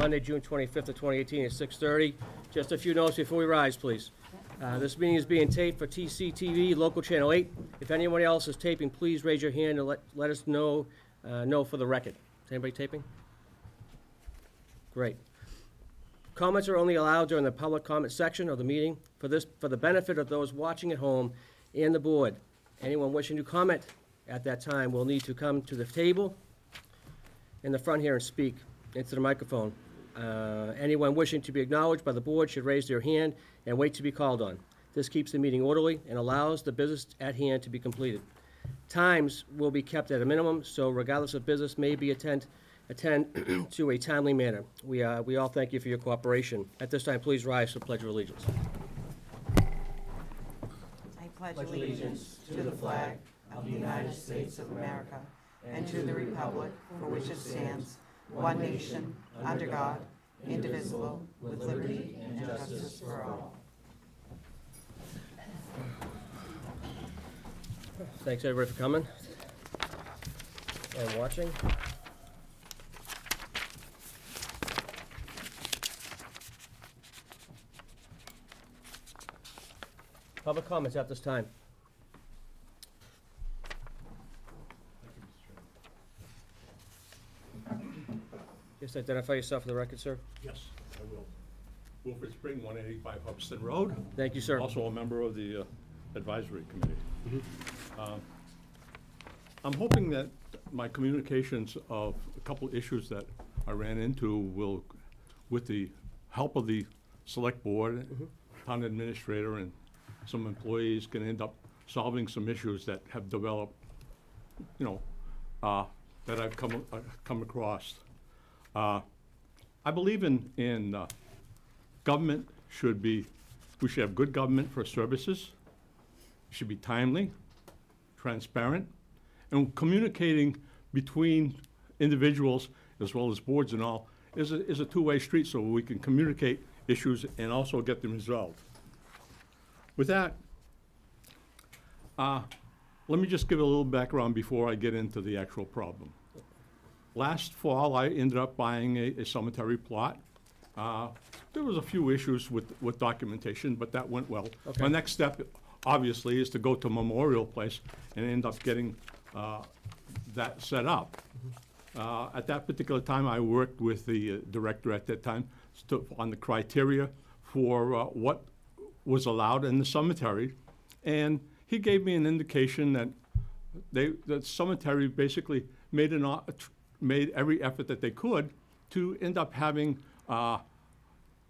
Monday, June 25th of 2018 at 6:30. Just a few notes before we rise, please. This meeting is being taped for TCTV, local channel 8. If anyone else is taping, please raise your hand and let us know for the record. Is anybody taping? Great. Comments are only allowed during the public comment section of the meeting. For the benefit of those watching at home and the board, anyone wishing to comment at that time will need to come to the table in the front here and speak into the microphone. Anyone wishing to be acknowledged by the board should raise their hand and wait to be called on. This keeps the meeting orderly and allows the business at hand to be completed. Times will be kept at a minimum, so regardless of business may be attend to a timely manner. We all thank you for your cooperation. At this time, please rise for the Pledge of Allegiance. I pledge allegiance to the flag of the United States of America and to the republic for which it stands, one nation, under God, indivisible, with liberty and justice for all. Thanks, everybody, for coming and watching. Public comments at this time. Just identify yourself for the record, sir. Yes, I will. Wilfred Spring, 185 Hubston Road. Thank you, sir. Also a member of the advisory committee. I'm hoping that my communications of a couple issues that I ran into will, with the help of the select board, town administrator, and some employees, can end up solving some issues that have developed, you know, that I've come across. I believe in government we should have good government for services. It should be timely, transparent, and communicating between individuals as well as boards and all is a two-way street, so we can communicate issues and also get them resolved. With that, let me just give a little background before I get into the actual problem. Last fall, I ended up buying a cemetery plot. There was a few issues with documentation, but that went well. Okay. My next step, obviously, is to go to Memorial Place and end up getting that set up. At that particular time, I worked with the director at that time on the criteria for what was allowed in the cemetery, and he gave me an indication that the cemetery basically made every effort that they could to end up having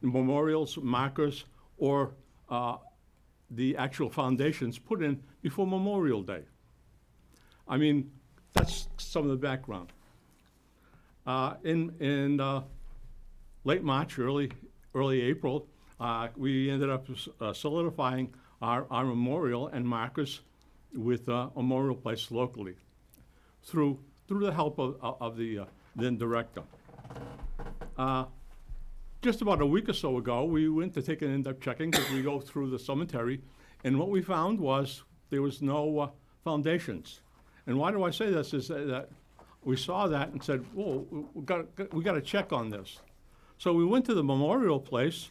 memorials, markers, or the actual foundations put in before Memorial Day. I mean, that's some of the background. In late March, early April, we ended up solidifying our memorial and markers with Memorial Place locally through the help of the then director. Just about a week or so ago, we went to end up checking, because we go through the cemetery, and what we found was there was no foundations. And why do I say this is that we saw that and said, whoa, we got to check on this. So we went to the Memorial Place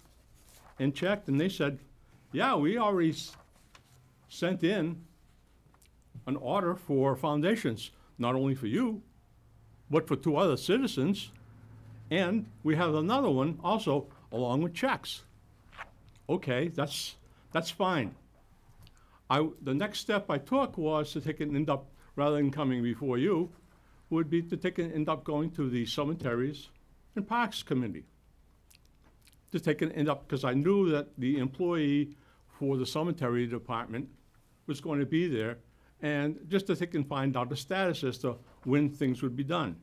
and checked, and they said, yeah, we already sent in an order for foundations, not only for you, but for 2 other citizens, and we have another one also along with checks. Okay, that's fine. The next step I took was to end up, rather than coming before you, would be to end up going to the Cemeteries and Parks Committee. To end up, because I knew that the employee for the cemetery department was going to be there, and just to and find out the status as to when things would be done.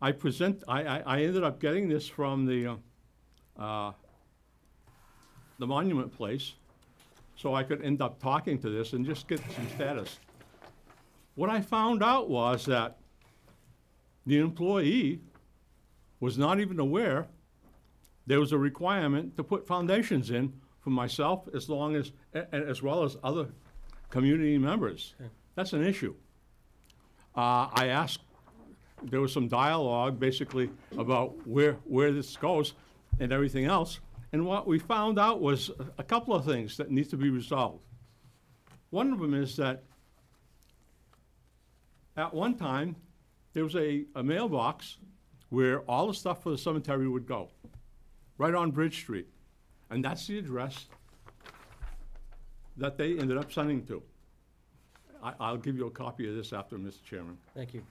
I ended up getting this from the monument place, so I could end up talking to this and just get some status. What I found out was that the employee was not even aware there was a requirement to put foundations in for myself, as well as other community members. Okay. That's an issue. I asked there was some dialogue basically about where this goes and everything else. And what we found out was a couple of things that need to be resolved. One of them is that at one time, there was a mailbox where all the stuff for the cemetery would go, right on Bridge Street. And that's the address that they ended up sending to. I'll give you a copy of this after, Mr. Chairman, Thank you.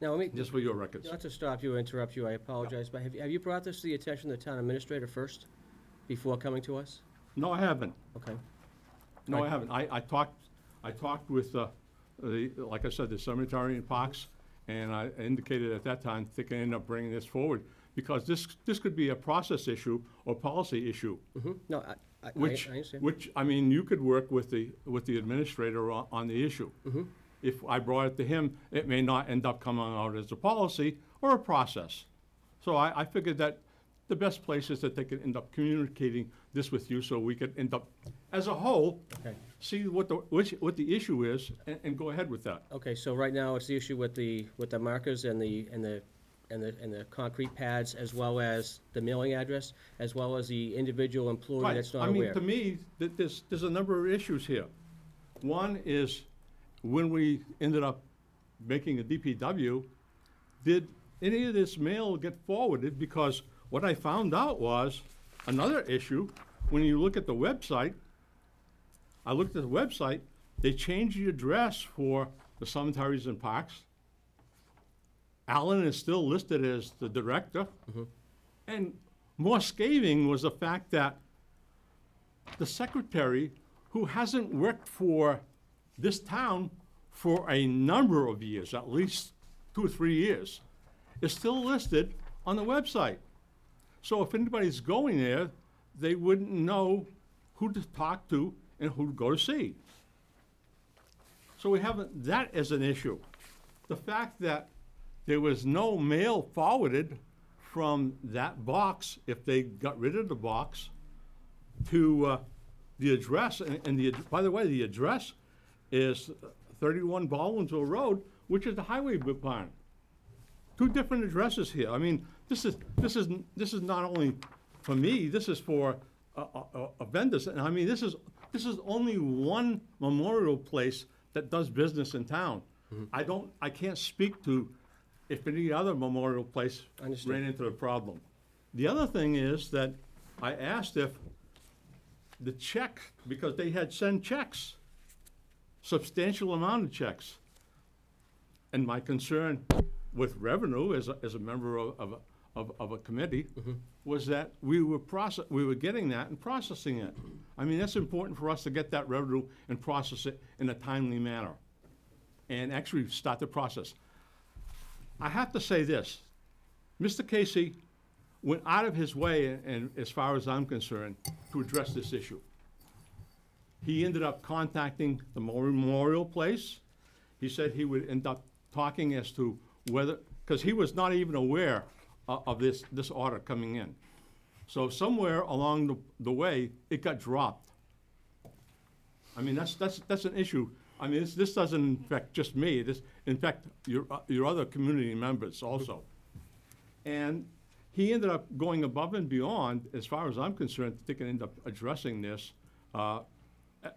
Now, let me, just for your records. not to stop you or interrupt you, I apologize, but have you brought this to the attention of the town administrator first, before coming to us? No, I haven't. Okay. No, I haven't. I talked with, like I said, the cemetery and parks, and I indicated at that time, I think I ended up bringing this forward, because this could be a process issue or policy issue, No, I which, understand. I mean, you could work with the administrator on the issue. If I brought it to him, it may not end up coming out as a policy or a process. So I figured that the best place is that they could end up communicating this with you, so we could end up, as a whole, Okay. see what the issue is, and go ahead with that. Okay, so right now, it's the issue with the markers and the concrete pads, as well as the mailing address, as well as the individual employee Right. that's not I mean, aware. to me, there's a number of issues here. One is, when we ended up making a DPW, did any of this mail get forwarded? Because what I found out was, another issue, when you look at the website, I looked at the website, they changed the address for the cemeteries and parks. Alan is still listed as the director. And more scathing was the fact that the secretary, who hasn't worked for this town for a number of years, at least 2 or 3 years, is still listed on the website. So if anybody's going there, they wouldn't know who to talk to and who to go to see. So we have that as an issue. The fact that there was no mail forwarded from that box, if they got rid of the box, to the address, by the way, the address is 31 Baldwinville Road, which is the highway barn. 2 different addresses here. I mean, this is not only for me, this is for vendors. And I mean, this is only one memorial place that does business in town. I can't speak to if any other memorial place Understood. ran into the problem. The other thing is that I asked if the check, because they had sent checks, substantial amount of checks. And my concern with revenue as a member of a committee was that we were getting that and processing it. I mean, that's important for us to get that revenue and process it in a timely manner and actually start the process. I have to say this, Mr. Casey went out of his way, and as far as I'm concerned, to address this issue. He ended up contacting the memorial place. He said he would end up talking as to whether, because he was not even aware of this order coming in. So somewhere along the way, it got dropped. I mean, that's an issue. I mean, this doesn't affect just me. This infect your other community members also. And he ended up going above and beyond, as far as I'm concerned, they can end up addressing this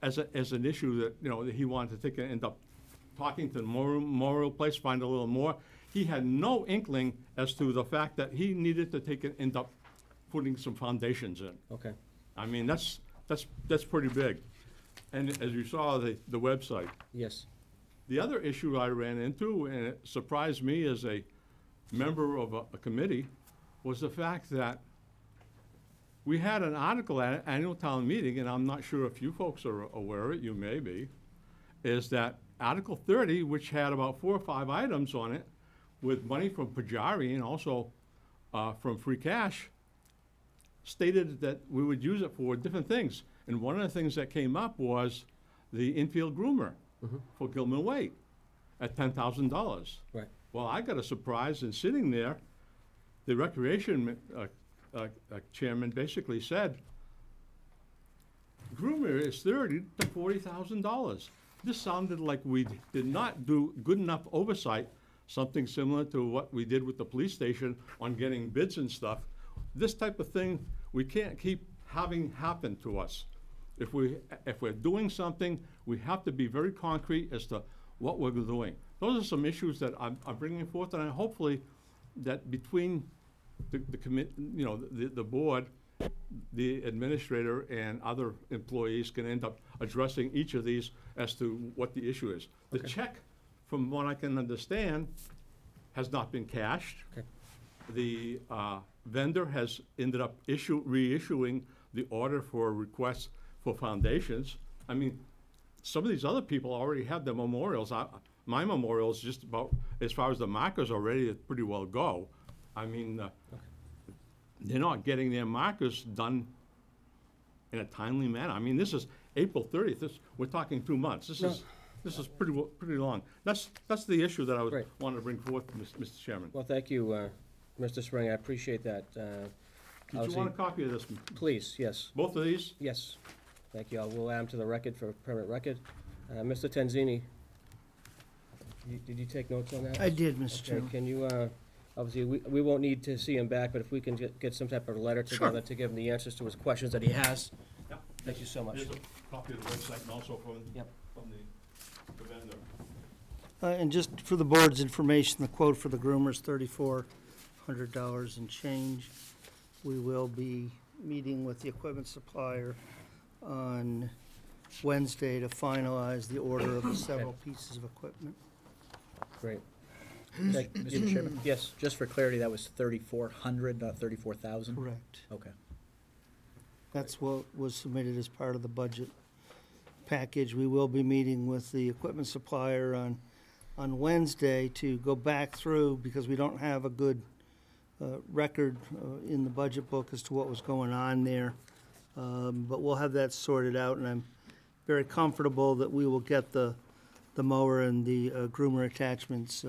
as an issue that, you know, that he wanted to end up talking to the memorial place, find a little more. He had no inkling as to the fact that he needed to end up putting some foundations in. Okay. I mean, that's pretty big. And as you saw, the website. Yes. The other issue I ran into, and it surprised me as a member of a committee, was the fact that we had an article at an annual town meeting, and I'm not sure if you folks are aware of it, you may be, is that Article 30, which had about 4 or 5 items on it, with money from Pajari and also from free cash, stated that we would use it for different things. And one of the things that came up was the infield groomer for Gilman Waite at $10,000. Right. Well, I got a surprise, and sitting there, the recreation chairman basically said, groomer is $30,000 to $40,000. This sounded like we did not do good enough oversight something similar to what we did with the police station on getting bids and stuff. This type of thing, we can't keep having happen to us. If we're doing something, we have to be very concrete as to what we're doing. Those are some issues that I'm bringing forth, and hopefully that between the the board, the administrator, and other employees can end up addressing each of these as to what the issue is. The check, from what I can understand, has not been cashed. Okay. The vendor has ended up reissuing the order for requests for foundations. I mean, some of these other people already have their memorials. My memorial is just about, as far as the markers are ready to pretty well go. I mean, they're not getting their markers done in a timely manner. I mean, this is April 30th. We're talking 2 months. This is pretty long. That's the issue that I Right. wanted to bring forth, Mr. Chairman. Well, thank you, Mr. Spring, I appreciate that. Did you want a copy of this? Please, yes, Both of these? yes. Thank you. We'll add them to the record for permanent record. Mr. Tenzini, did you take notes on that? I did, Mr. Okay, Chairman. can you, obviously, we won't need to see him back, but if we can get some type of letter together to give him the answers to his questions that he has. Yep. Thank you so much. Here's a copy of the website and also from Yep. the vendor. And just for the board's information, the quote for the groomer's $3,400 and change. We will be meeting with the equipment supplier on Wednesday to finalize the order of the several pieces of equipment. Great. Mr. Chairman? Yes. Just for clarity, that was 3,400, not 34,000? Correct. Okay. That's what was submitted as part of the budget package. We will be meeting with the equipment supplier on Wednesday to go back through, because we don't have a good record in the budget book as to what was going on there. But we'll have that sorted out, and I'm very comfortable that we will get the mower and the groomer attachments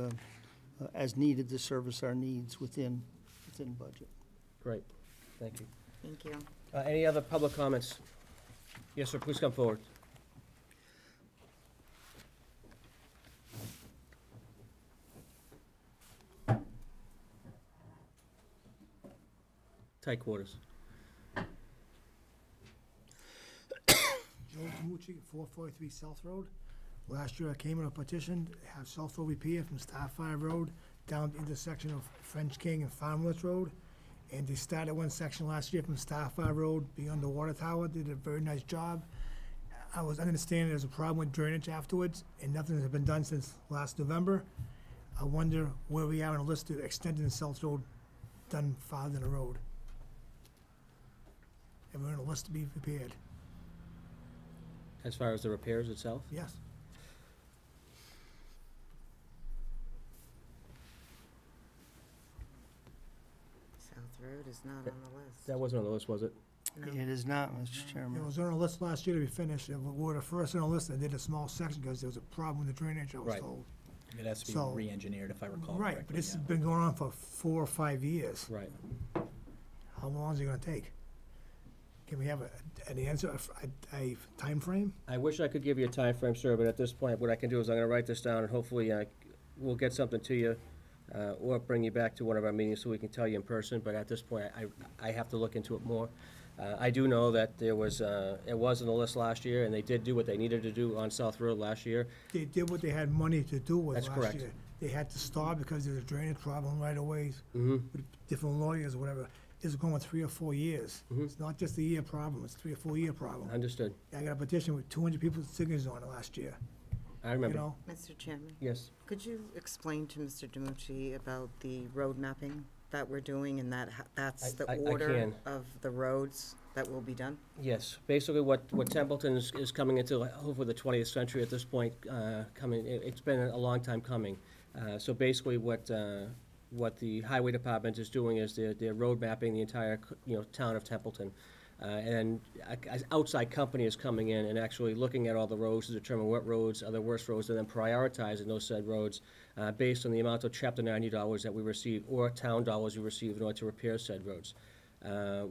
as needed to service our needs within budget. Great. Thank you. Thank you. Any other public comments? Yes, sir, please come forward. Tight quarters. Joe Demucci, 443 South Road. Last year I came in a petition to have South Road repair from Starfire Road down the intersection of French King and Farmworth Road. And they started one section last year from Starfire Road beyond the water tower, did a very nice job. I was understanding there's a problem with drainage afterwards, and nothing has been done since last November. I wonder where we are on a list to extending the South Road done farther than the road. And we're on a list to be repaired, As far as the repairs itself? yes. South Road is not on the list. That wasn't on the list, was it? No. It is not, Mr. It Chairman. was on a list last year to be finished, and we were the first on the list that did a small section because there was a problem with the drainage, I was Right. told. It has to be So- re-engineered, if I recall correctly. Right, but this has yeah. been going on for 4 or 5 years. Right. How long is it gonna take? Can we have an answer, a timeframe? I wish I could give you a time frame, sir, but at this point, what I can do is I'm gonna write this down, and hopefully, we'll get something to you, or bring you back to one of our meetings so we can tell you in person, but at this point, I have to look into it more. I do know that there was, it was on the list last year, and they did do what they needed to do on South Road last year. They did what they had money to do with That's last correct. year. They had to stop because there was a drainage problem right away Mm-hmm. with different lawyers or whatever. It's going 3 or 4 years. Mhm. It's not just a year problem, it's 3 or 4 year problem. Understood. I got a petition with 200 people's signatures on it last year, I you remember. know? Mr. Chairman, Yes. could you explain to Mr. Demucci about the road mapping that we're doing and that's the I order can. of the roads that will be done? Yes, basically what Templeton is coming into, over the 20th century at this point, it's been a long time coming. So basically what the highway department is doing is they're road mapping the entire, town of Templeton. And an outside company is coming in and actually looking at all the roads to determine what roads are the worst roads, and then prioritizing those said roads based on the amount of Chapter 90 dollars that we receive, or town dollars we receive in order to repair said roads.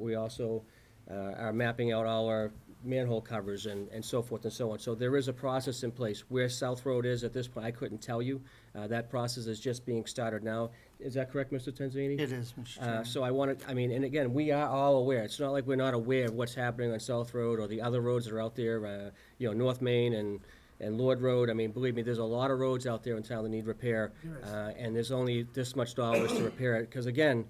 We also are mapping out all our manhole covers and so forth and so on. So there is a process in place. Where South Road is at this point, I couldn't tell you. That process is just being started now. Is that correct, Mr. Tanzini? It is, Mr. Chairman. So I wanted, I mean, and again, we are all aware. It's not like we're not aware of what's happening on South Road or the other roads that are out there, North Main and Lord Road. I mean, believe me, there's a lot of roads out there in town that need repair. There is. And there's only this much dollars to repair it. Because again,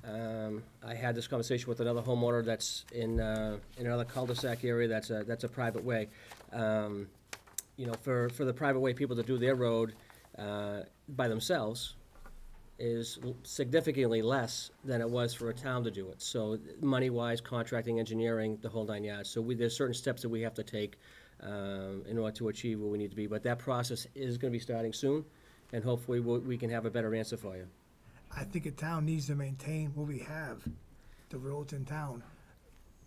I had this conversation with another homeowner that's in another cul-de-sac area that's a private way. For the private way people to do their road by themselves is significantly less than it was for a town to do it. So money-wise, contracting, engineering, the whole 9 yards. So there's certain steps that we have to take in order to achieve where we need to be. But that process is gonna be starting soon, and hopefully we can have a better answer for you. I think a town needs to maintain what we have, the roads in town.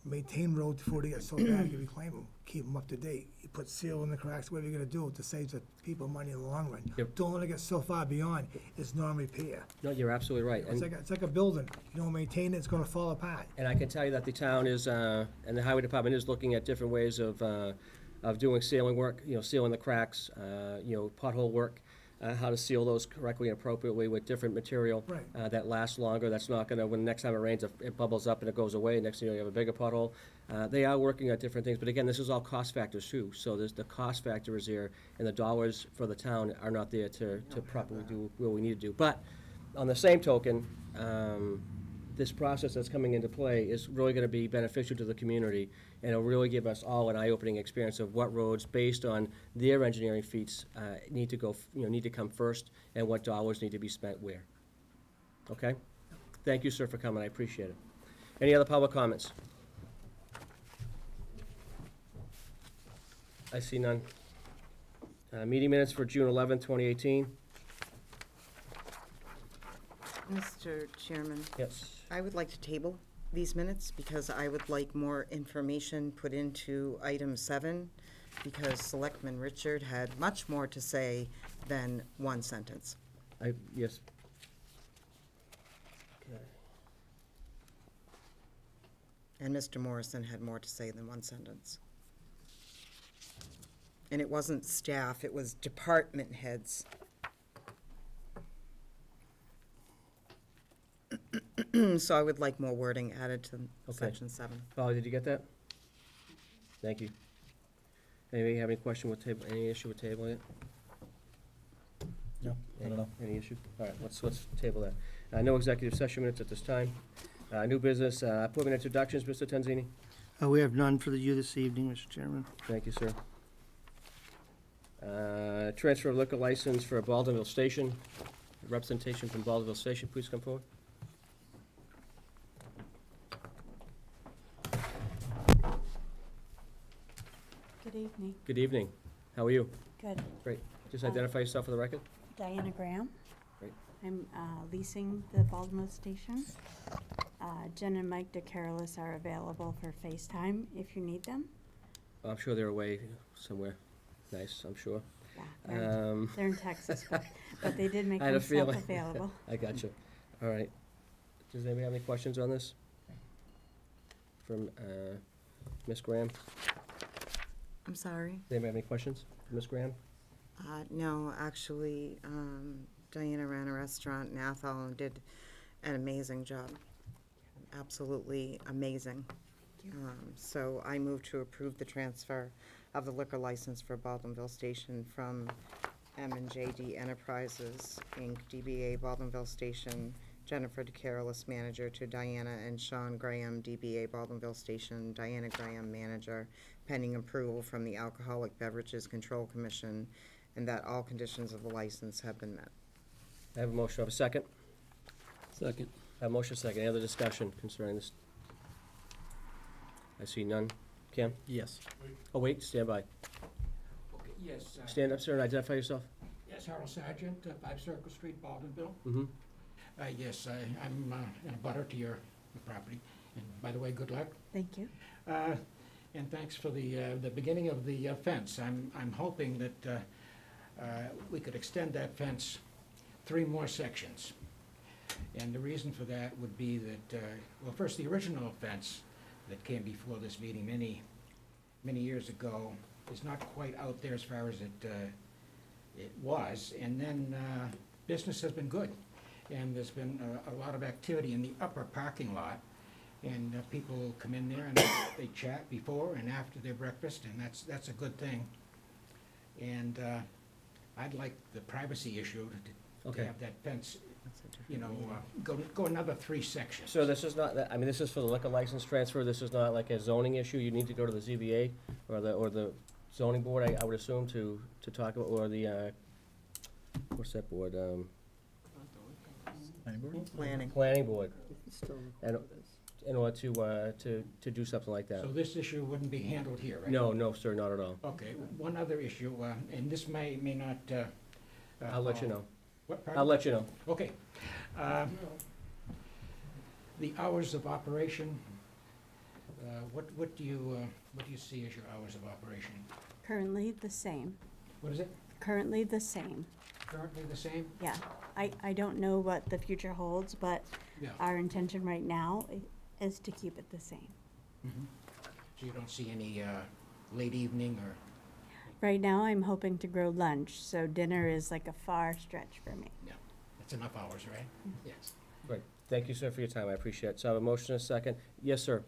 Maintain roads before they get so bad, you reclaim them, keep them up to date. You put seal in the cracks, whatever you're gonna do to save the people money in the long run. Yep. Don't let it get so far beyond, it's non-repair. No, you're absolutely right. It's like a building, you don't maintain it, it's gonna fall apart. And I can tell you that the town is, and the highway department is looking at different ways of doing sealing work, sealing the cracks, pothole work, how to seal those correctly and appropriately with different material. Right. That lasts longer, that's not gonna, when the next time it rains, it bubbles up and it goes away, next thing you know, you have a bigger pothole. They are working at different things, but again, this is all cost factors too. So there's, the cost factor is there, and the dollars for the town are not there to properly do what we need to do. But on the same token, this process that's coming into play is really gonna be beneficial to the community, and it'll really give us all an eye-opening experience of what roads, based on their engineering feats, need to come first, and what dollars need to be spent where. Okay? Thank you, sir, for coming, I appreciate it. Any other public comments? I see none. Meeting minutes for June 11th, 2018. Mr. Chairman, Yes. I would like to table these minutes because I would like more information put into item 7, because Selectman Richard had much more to say than one sentence. Yes. Okay. And Mr. Morrison had more to say than one sentence. And it wasn't staff, it was department heads. So I would like more wording added to section 7. Polly, did you get that? Thank you. Anybody have any question with table, any issue with tabling it? No, I don't know. Any issue? All right, let's table that. No executive session minutes at this time. New business, appointment introductions, Mr. Tanzini? We have none for you this evening, Mr. Chairman. Thank you, sir. Transfer of liquor license for Baldwinville Station. Representation from Baldwinville Station, please come forward. Good evening. Good evening. How are you? Good. Great. Just identify yourself for the record. Diana Graham. Great. I'm leasing the Baldwinville station. Jen and Mike DeCarolis are available for FaceTime if you need them. I'm sure they're away somewhere. Nice, I'm sure. Yeah, they're in Texas, but they did make I had a themselves feeling. available. I got you. All right. Does anybody have any questions on this? From Ms. Graham? I'm sorry? Does anybody have any questions for Ms. Graham? No, actually, Diana ran a restaurant in Athol and did an amazing job. Absolutely amazing. So I move to approve the transfer of the liquor license for Baldwinville Station from M&JD Enterprises, Inc., DBA Baldwinville Station, Jennifer DeCarolis, manager, to Diana and Sean Graham, DBA Baldwinville Station, Diana Graham, manager, pending approval from the Alcoholic Beverages Control Commission, and that all conditions of the license have been met. I have a motion. I have a second. Second. I have a motion, second. Any other discussion concerning this? I see none. Cam? Yes. Oh, wait, stand by. Okay, yes. Stand up, sir, and identify yourself. Yes, Harold Sargent, 5 Circle Street, Baldwinville. Mm-hmm. Yes, I'm in a butter to your property. And by the way, good luck. Thank you. And thanks for the beginning of the fence. I'm hoping that we could extend that fence 3 more sections. And the reason for that would be that, well, first, the original fence that came before this meeting many years ago is not quite out there as far as it was. And then business has been good. And there's been a lot of activity in the upper parking lot. And people come in there and they chat before and after their breakfast, and that's a good thing. And I'd like the privacy issue to Okay. have that fence, you know, go another 3 sections. So this is not, I mean, this is for the liquor license transfer, this is not like a zoning issue, you need to go to the ZBA or the zoning board, I would assume, to talk about, or the, what's that board, planning board, and, in order to do something like that. So this issue wouldn't be handled here, right? No, sir, not at all. Okay, one other issue, and this may not. I'll let you know. What, I'll pardon? let you know. Okay. The hours of operation, what do you see as your hours of operation? Currently the same. What is it? Currently the same. Currently the same? Yeah. I don't know what the future holds, but Yeah. our intention right now is to keep it the same. Mhm. So you don't see any late evening or? Right now, I'm hoping to grow lunch, so dinner is like a far stretch for me. Yeah, that's enough hours, right? Yes. Great, thank you, sir, for your time, I appreciate it. So I have a motion and a second. Yes, sir.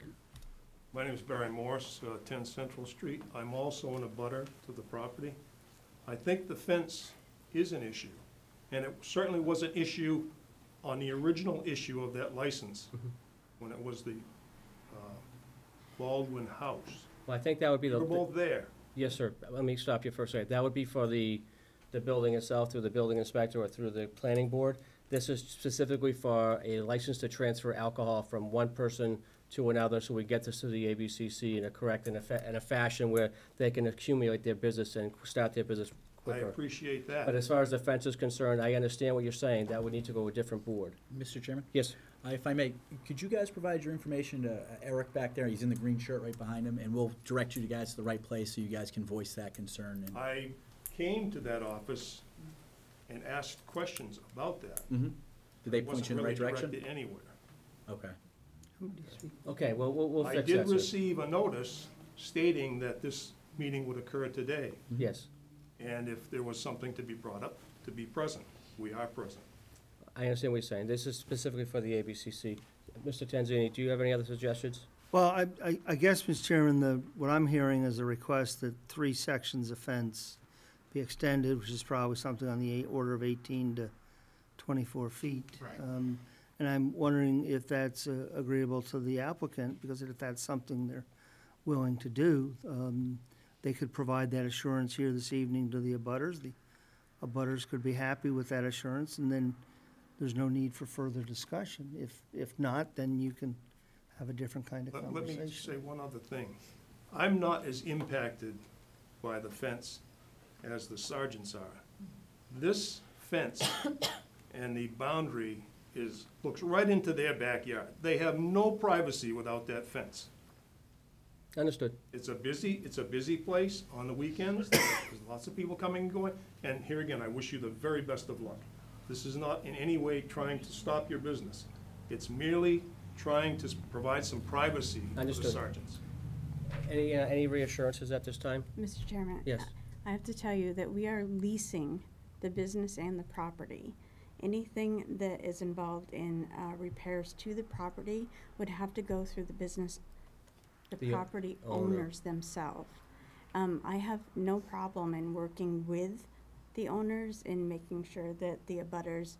My name is Barry Morse, 10 Central Street. I'm also in a butter to the property. I think the fence is an issue, and it certainly was an issue on the original issue of that license, when it was the Baldwin house. Well, I think that would be We the. were both there. Yes, sir. Let me stop you for a second. That would be for the building itself, through the building inspector or through the planning board. This is specifically for a license to transfer alcohol from one person to another, so we get this to the ABCC in a correct, in a fashion where they can accumulate their business and start their business I quicker. appreciate But that. as far as the fence is concerned, I understand what you're saying. That would need to go to a different board. Mr. Chairman, Yes, if I may, could you guys provide your information to Eric back there? He's in the green shirt right behind him, and we'll direct you guys to the right place so you guys can voice that concern. And I came to that office and asked questions about that. Did they point you in the right direction? Wasn't really directed anywhere. Okay. okay, well, we'll I fix did that, sir. receive a notice stating that this meeting would occur today. Yes, And if there was something to be brought up, to be present. We are present. I understand what you're saying. This is specifically for the ABCC. Mr. Tanzini, do you have any other suggestions? Well, I guess, Mr. Chairman, what I'm hearing is a request that 3 sections of fence be extended, which is probably something on the order of 18 to 24 feet. Right. And I'm wondering if that's agreeable to the applicant, because if that's something they're willing to do, they could provide that assurance here this evening to the abutters. The abutters could be happy with that assurance, and then there's no need for further discussion. If not, then you can have a different kind of Let conversation. me say one other thing. I'm not as impacted by the fence as the sergeants are. This fence and the boundary looks right into their backyard. They have no privacy without that fence. Understood. It's a busy place on the weekends. There's lots of people coming and going. And here again, I wish you the very best of luck. This is not in any way trying to stop your business. It's merely trying to provide some privacy to the Understood. sergeants. Any reassurances at this time? Mr. Chairman? Yes. I have to tell you that we are leasing the business and the property. Anything that is involved in repairs to the property would have to go through the business, the The property owner. owners themselves. I have no problem in working with the owners in making sure that the abutters'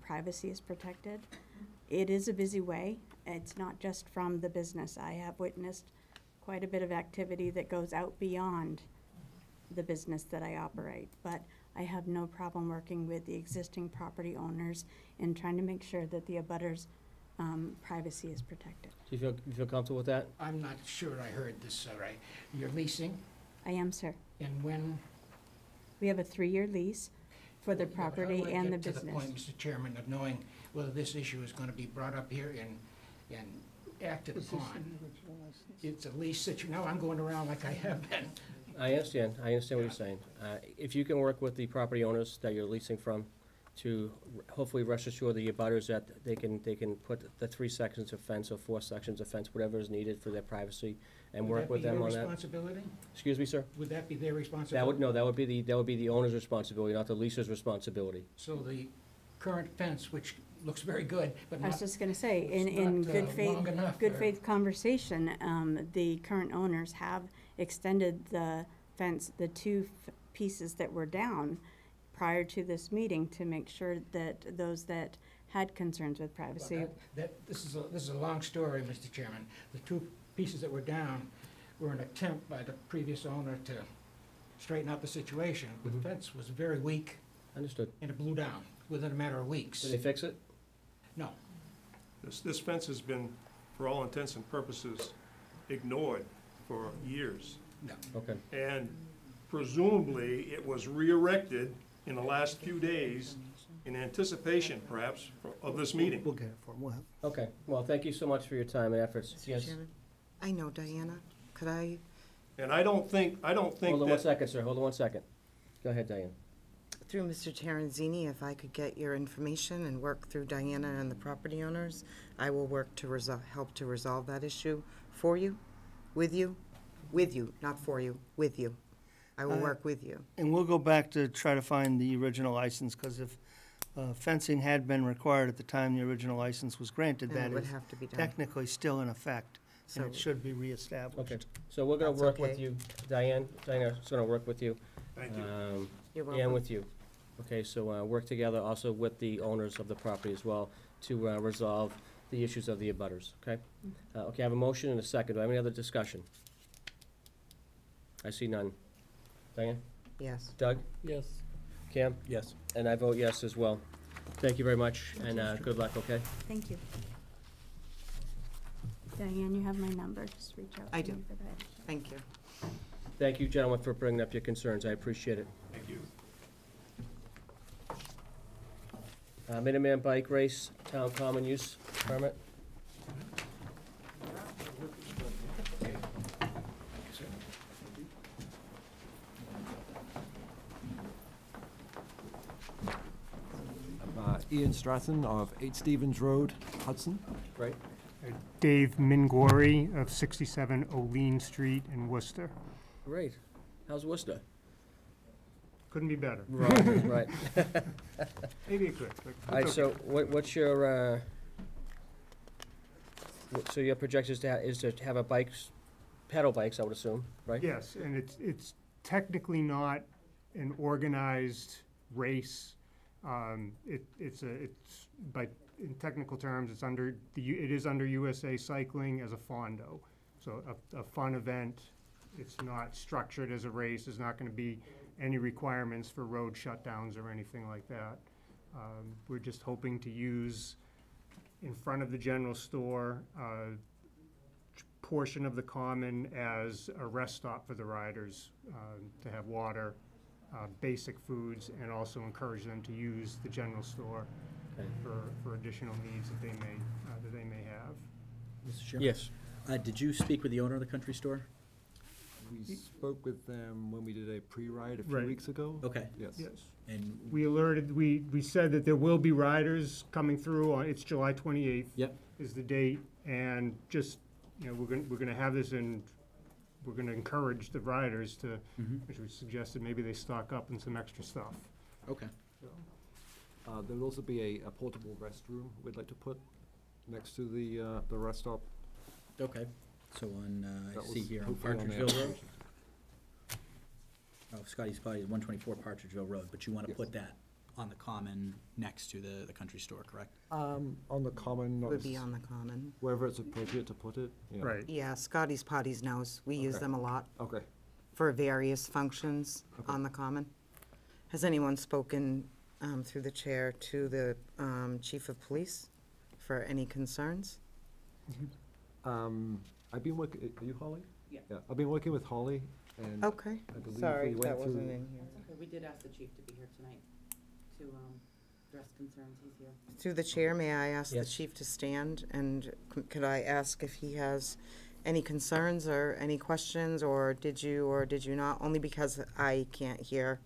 privacy is protected. It is a busy way. It's not just from the business. I have witnessed quite a bit of activity that goes out beyond the business that I operate. But I have no problem working with the existing property owners and trying to make sure that the abutters' privacy is protected. Do you feel comfortable with that? I'm not sure I heard this right. You're leasing, I am, sir. and when? We have a 3-year lease for the Well, yeah, property how do I and the get to the point, business. Mr. Chairman, of knowing whether this issue is going to be brought up here and acted upon? It's a lease situation. Now I'm going around like I have been. I understand what you're saying. If you can work with the property owners that you're leasing from to hopefully rest assure the abutters that they can put the 3 sections of fence or 4 sections of fence, whatever is needed for their privacy, and work with them on Would that be their that. responsibility? Excuse me, sir? Would that be their That responsibility? would, no, that would be the owner's responsibility, not the leaser's responsibility. So the current fence, which looks very good, but I was not, just gonna say, it's in not, good faith, long enough, good or- faith conversation, the current owners have extended the fence, the 2 pieces that were down prior to this meeting to make sure that those that had concerns with well, privacy. this is a long story, Mr. Chairman. The 2 pieces that were down were an attempt by the previous owner to straighten out the situation. The Mhm. fence was very weak, Understood. and it blew down within a matter of weeks. Did they fix it? No. This fence has been, for all intents and purposes, ignored for years. No. Okay. And presumably, it was re-erected in the last few days in anticipation, perhaps, of this meeting. We'll get it for him, we'll have. Okay, well, thank you so much for your time and efforts. Mr. Yes. Chairman, I know, Diana, could I, And I don't think Hold on one that, second, sir, hold on one second. Go ahead, Diane. through Mr. Terenzini, if I could get your information and work through Diana and the property owners, I will work to help to resolve that issue for you, with you, not for you, with you. I will work with you. And we'll go back to try to find the original license, because if fencing had been required at the time the original license was granted, And that it would is have to be done. technically still in effect, and So, it should be reestablished. Okay, so we're gonna That's work with okay. you, Diane's gonna work with you, thank you. you're and welcome. with you. Okay, so, work together also with the owners of the property as well to, resolve the issues of the abutters, okay? Okay, I have a motion and a second. Do I have any other discussion? I see none. Diane? Yes. Doug? Yes. Cam? Yes. And I vote yes as well. Thank you very much, and, good luck, okay? Thank you. Diane, you have my number, just reach out I to me do. for that. Thank you. Thank you, gentlemen, for bringing up your concerns. I appreciate it. Thank you. Minuteman Bike Race, Town Common Use Permit. Ian Stratton of 8 Stevens Road, Hudson. Right? Dave Mingori of 67 Olean Street in Worcester. Great. How's Worcester? Couldn't be better. Right. Maybe it could, but All right, it's so okay. what's your, so your projection is to have a bikes, pedal bikes, I would assume, right? Yes, and it's technically not an organized race. It's by, in technical terms, it's under, it is under USA Cycling as a fondo. So a fun event. It's not structured as a race. There's not gonna be any requirements for road shutdowns or anything like that. We're just hoping to use in front of the general store, portion of the common as a rest stop for the riders, to have water, basic foods, and also encourage them to use the general store Okay. for additional needs that they may have. Mr. Chairman? Yes. Did you speak with the owner of the country store? We spoke with them when we did a pre-ride a few Right. weeks ago. Okay. Yes. Yes. And, We alerted, we said that there will be riders coming through on, it's July 28th. Yep. Is the date, and just, you know, we're gonna have this, and we're gonna encourage the riders to, which we suggested, maybe they stock up on some extra stuff. okay. So, There'll also be a portable restroom we'd like to put next to the rest stop. Okay. So on, That I see was here on hopefully on the Partridgeville Road. application. Oh, Scotty's Potty is 124 Partridgeville Road, but you want to Yes. put that on the common next to the country store, correct? On the common, not Would be on the common. wherever it's appropriate to put it. Yeah. Right. Yeah, Scotty's Potties knows. We use Okay. them a lot Okay. for various functions Okay. on the common. Has anyone spoken through the chair to the chief of police for any concerns? I've been working, are you Holly? Yeah. I've been working with Holly, and Okay, I believe sorry, we went that wasn't through- in here. Okay, we did ask the chief to be here tonight to address concerns. He's here. Through the chair, may I ask the Yes. chief to stand, and could I ask if he has any concerns or any questions, or did you not? Only because I can't hear.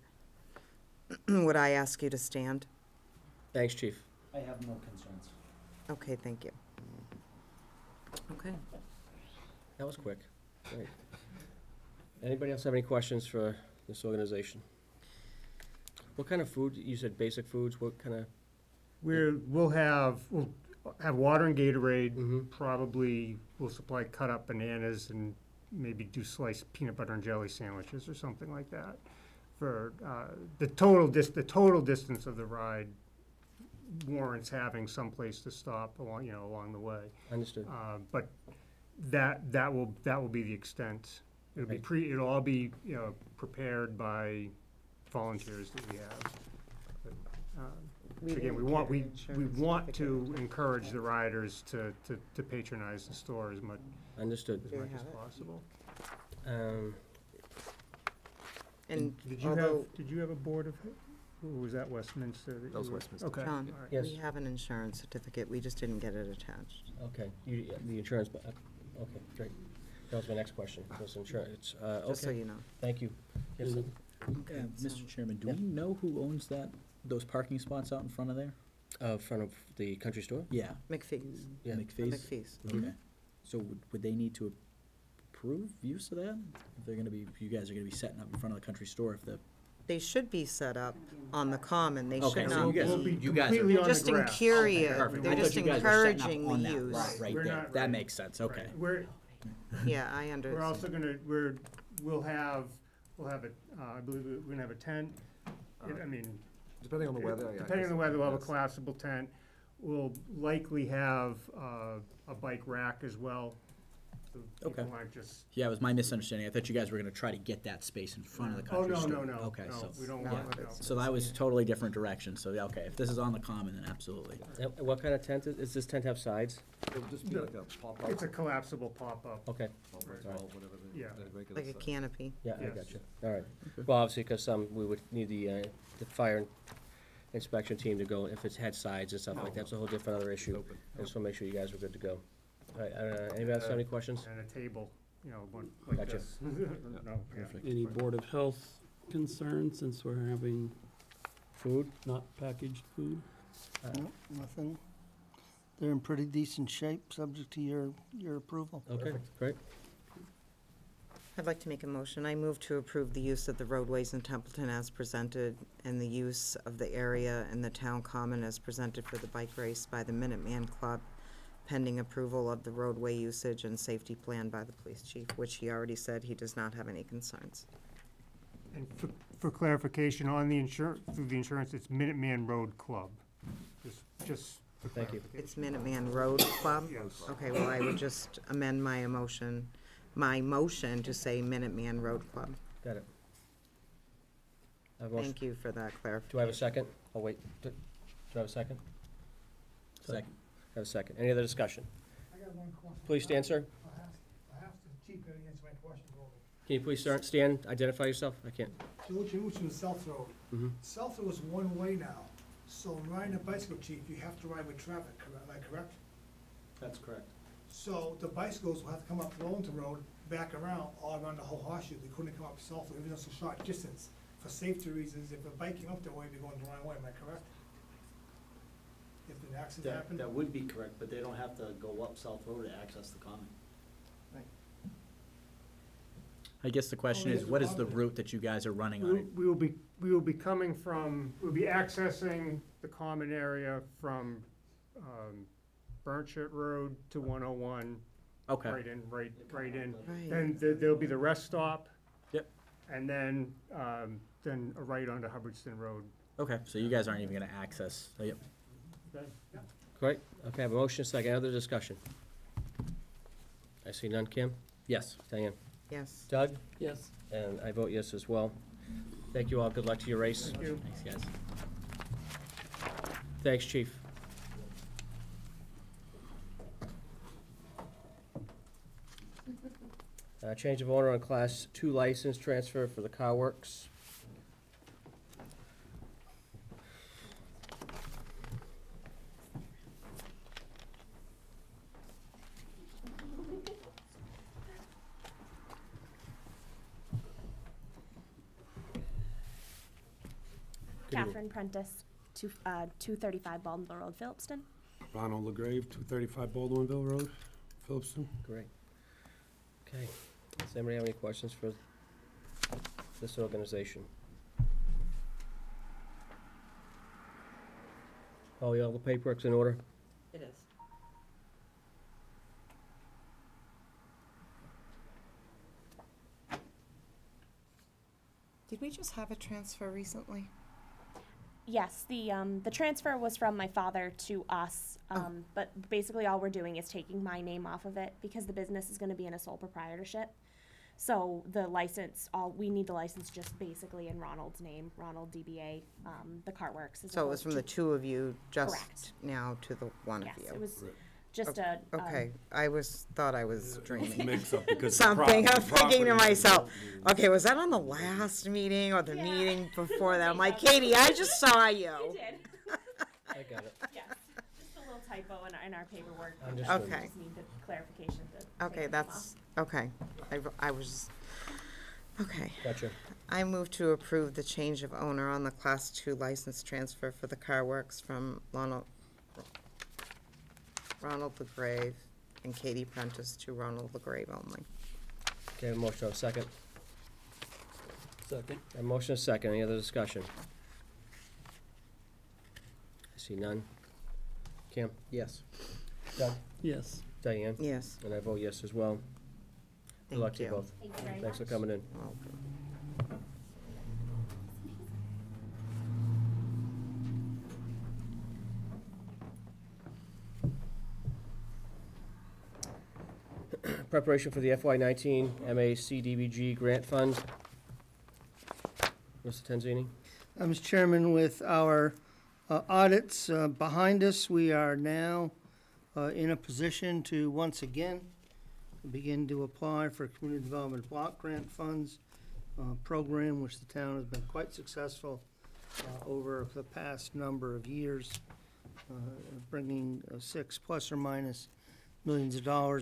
Would I ask you to stand? Thanks, chief. I have no concerns. Okay, thank you. Okay. That was quick. Great. Anybody else have any questions for this organization? What kind of food, you said basic foods, what kind of? We'll have water and Gatorade, Mhm. probably we'll supply cut up bananas and maybe do sliced peanut butter and jelly sandwiches or something like that. For the total distance of the ride warrants having some place to stop along the way. Understood. But that will be the extent. It'll all be prepared by volunteers that we have. But, again, we want to encourage the riders to patronize the store as much Understood. as possible. And Did you have a board of, or was that Westminster? That was Westminster. Okay. John, all right. Yes. we have an insurance certificate, we just didn't get it attached. Okay, the insurance, okay, great. That was my next question, was insurance. Just so Okay, you know. thank you. Yes, sir. Mr. Chairman, do Yeah. we know who owns those parking spots out in front of there? Front of the country store? Yeah. McPhee's. Yeah. McPhee's? McPhee's. Okay. So would they need to approve use of that? If they're gonna be, if you guys are gonna be setting up in front of the country store, if the. They should be set up on the common, they Okay, should so not you guys, be. you guys completely are. on the Just grass. curious, Perfect. they're I thought just you guys were setting up encouraging on the that use. lot right We're there. not That ready. makes sense, okay. We're Yeah, I understand. We're also we'll have I believe we're gonna have a tent. I mean, Depending on the weather. yeah, I depending on guess the weather, we'll have a that's- collapsible tent. We'll likely have a bike rack as well. So people Okay. aren't just. Yeah, it was my misunderstanding. I thought you guys were gonna try to get that space in front of the Oh, country no, store. no, no. Okay, no, so. we don't yeah. want, no. So that was totally different direction, so, yeah, okay, if this is on the common, then absolutely. And what kind of tent is this tent have sides? It would just be like a pop-up. It's a collapsible pop-up. Okay, 12 by 12, whatever the Yeah. regular Like a size. canopy. yeah, I Yes. got you. All right. Well, obviously, because we would need the fire inspection team to go, if it's had sides and stuff like that, that's a whole different other issue. Open. I just want to make sure you guys were good to go. All right, anybody else have any questions? And a table, one like Gotcha. this. No, yeah. Any Board of Health concerns, since we're having Food? not packaged food? No, nothing. They're in pretty decent shape, subject to your approval. Okay, great. I'd like to make a motion. I move to approve the use of the roadways in Templeton as presented and the use of the area in the town common as presented for the bike race by the Minuteman Club, pending approval of the roadway usage and safety plan by the police chief, which he already said he does not have any concerns. And for clarification, on the through the insurance, it's Minuteman Road Club. Just for Thank you. It's Minuteman Road Club? Yes. Okay, well, I would just amend my motion to say Minuteman Road Club. Got it. I have a motion. Thank you for that clarification. Do I have a second? Oh, wait, do I have a second? Second. I have a second. Any other discussion? I got one question. Please stand, sir. Perhaps the chief can answer my question for me. Can you please stand, identify yourself? I can't. George from South Road. Mhm. South Road is one way now, so in riding a bicycle, chief, you have to ride with traffic, correct, am I correct? That's correct. So the bicycles will have to come up Wellington Road, back around, all around the whole horseshoe. They couldn't come up South Road, even though it's a short distance. For safety reasons, if a bike came up that way, they're going the wrong way, am I correct? If an accident happened? That would be correct, but they don't have to go up South Road to access the common. I guess the question Oh, is, yeah, what is the probably. route that you guys are running on it? We will be coming from, we'll be accessing the common area from Burnchett Road to 101. Okay. Right in. Right. Then there'll be the rest stop. Yep. And then a right onto Hubbardston Road. Okay, so you guys aren't even gonna access, so, yep. Okay. Great. Okay, I have a motion, second. Other discussion? I see none. Kim? Yes. Diane? Yes. Doug? Yes. And I vote yes as well. Thank you all. Good luck to your race. Thank you. Thanks, guys. Thanks, chief. Change of owner on Class 2 license transfer for the Car Works. Good evening. Catherine Prentice. 235 Baldwinville Road, Phillipston. Ronald LaGrave, 235 Baldwinville Road, Phillipston. Great. Okay. Does anybody have any questions for this organization? All the paperwork's in order? It is. Did we just have a transfer recently? Yes, the transfer was from my father to us, but basically all we're doing is taking my name off of it because the business is going to be in a sole proprietorship. So the license, we need the license just basically in Ronald's name, Ronald DBA, the Cartworks. So it was from the two of you just Correct. now to the one of you? Yes, it was just a. Okay, thought I was dreaming. Mix up because Something, I'm thinking to property- myself, okay, was that on the last meeting or the meeting before that? I'm like, Katie, I just saw you. You did. I got it. Yes, just a little typo in our paperwork. Understood. We Okay. just need the clarification to. Okay, take them that's, okay. I was, okay. Gotcha. I move to approve the change of owner on the Class 2 license transfer for the car works from Ronald LaGrave and Katie Prentice to Ronald LaGrave only. Okay, a motion, a second. Second. A motion, a second. Any other discussion? I see none. Kim? Yes. Doug? Yes. Diane? Yes. And I vote yes as well. Good luck Thank to you you. both. Thank you very Thanks for much. coming in. Welcome. Preparation for the FY19 MA CDBG grant fund. Mr. Tenzini? Mr. Chairman, with our audits behind us, we are now in a position to once again begin to apply for Community Development Block Grant Funds program, which the town has been quite successful over the past number of years, bringing $6± millions